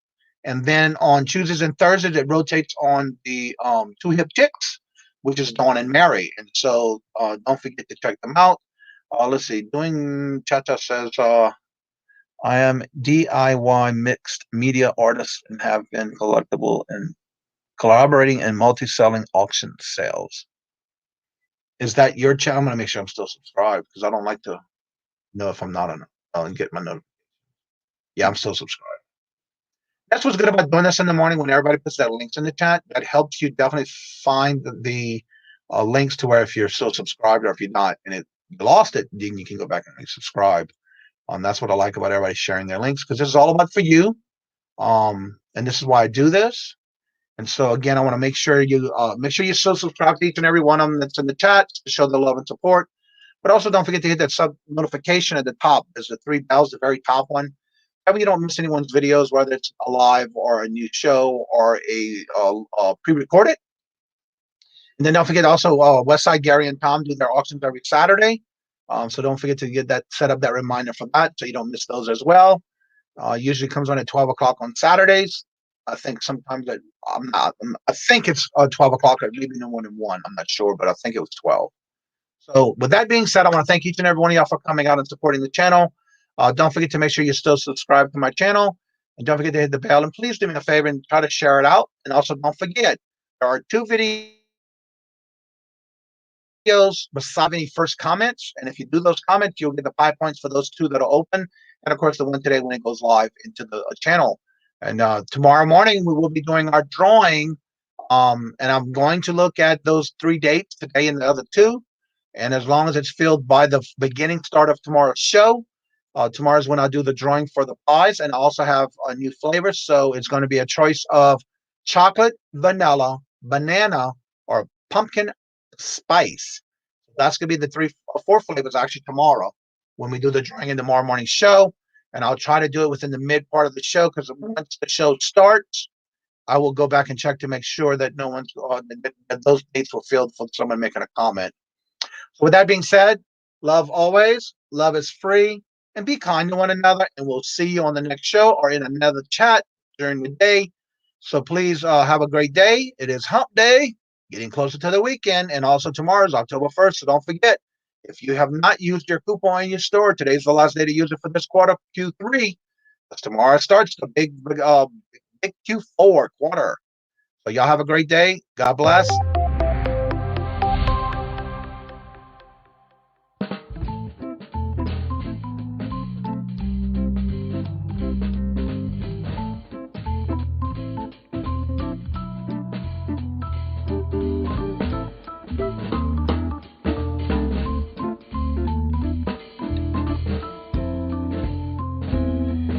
And then on Tuesdays and Thursdays, it rotates on the Two Hip Chicks, which is Dawn and Mary. And so don't forget to check them out. Let's see. Doing Cha-Cha says, I am DIY mixed media artist and have been collectible and collaborating in multi-selling auction sales. Is that your channel? I'm going to make sure I'm still subscribed, because I don't like to know if I'm not on and get my notifications. Yeah, I'm still subscribed. That's what's good about doing this in the morning when everybody puts that links in the chat. That helps you definitely find the links to where if you're still subscribed, or if you're not and you lost it, then you can go back and resubscribe. That's what I like about everybody sharing their links, because this is all about for you. And this is why I do this. And so again, I want to make sure you still subscribe to each and every one of them that's in the chat to show the love and support. But also don't forget to hit that sub notification at the top. There's the 3 bells, the very top one. That way you don't miss anyone's videos, whether it's a live or a new show or a pre-recorded. And then don't forget also Westside Gary and Tom do their auctions every Saturday. So don't forget to get that set up, that reminder for that, so you don't miss those as well. Usually comes on at 12 o'clock on Saturdays. I think sometimes I think it's 12 o'clock, or maybe no more than 1. I'm not sure, but I think it was 12. So with that being said, I want to thank each and every one of y'all for coming out and supporting the channel. Don't forget to make sure you still subscribe to my channel. And don't forget to hit the bell. And please do me a favor and try to share it out. And also don't forget, there are 2 videos beside any first comments. And if you do those comments, you'll get the 5 points for those 2 that are open. And of course, the one today when it goes live into the channel. And tomorrow morning, we will be doing our drawing. And I'm going to look at those 3 dates, today and the other 2. And as long as it's filled by the beginning start of tomorrow's show, tomorrow's when I'll do the drawing for the pies. And I also have a new flavor. So it's going to be a choice of chocolate, vanilla, banana, or pumpkin spice. That's going to be the 3 or 4 flavors actually tomorrow when we do the drawing in tomorrow morning show. And I'll try to do it within the mid part of the show, because once the show starts, I will go back and check to make sure that no one's that those dates were filled for someone making a comment. So with that being said, love always, love is free, and be kind to one another. And we'll see you on the next show or in another chat during the day. So please have a great day. It is Hump Day, getting closer to the weekend, and also tomorrow's October 1st. So don't forget, if you have not used your coupon in your store, today's the last day to use it for this quarter, Q3. Because tomorrow starts the big Q4 quarter. So y'all have a great day. God bless.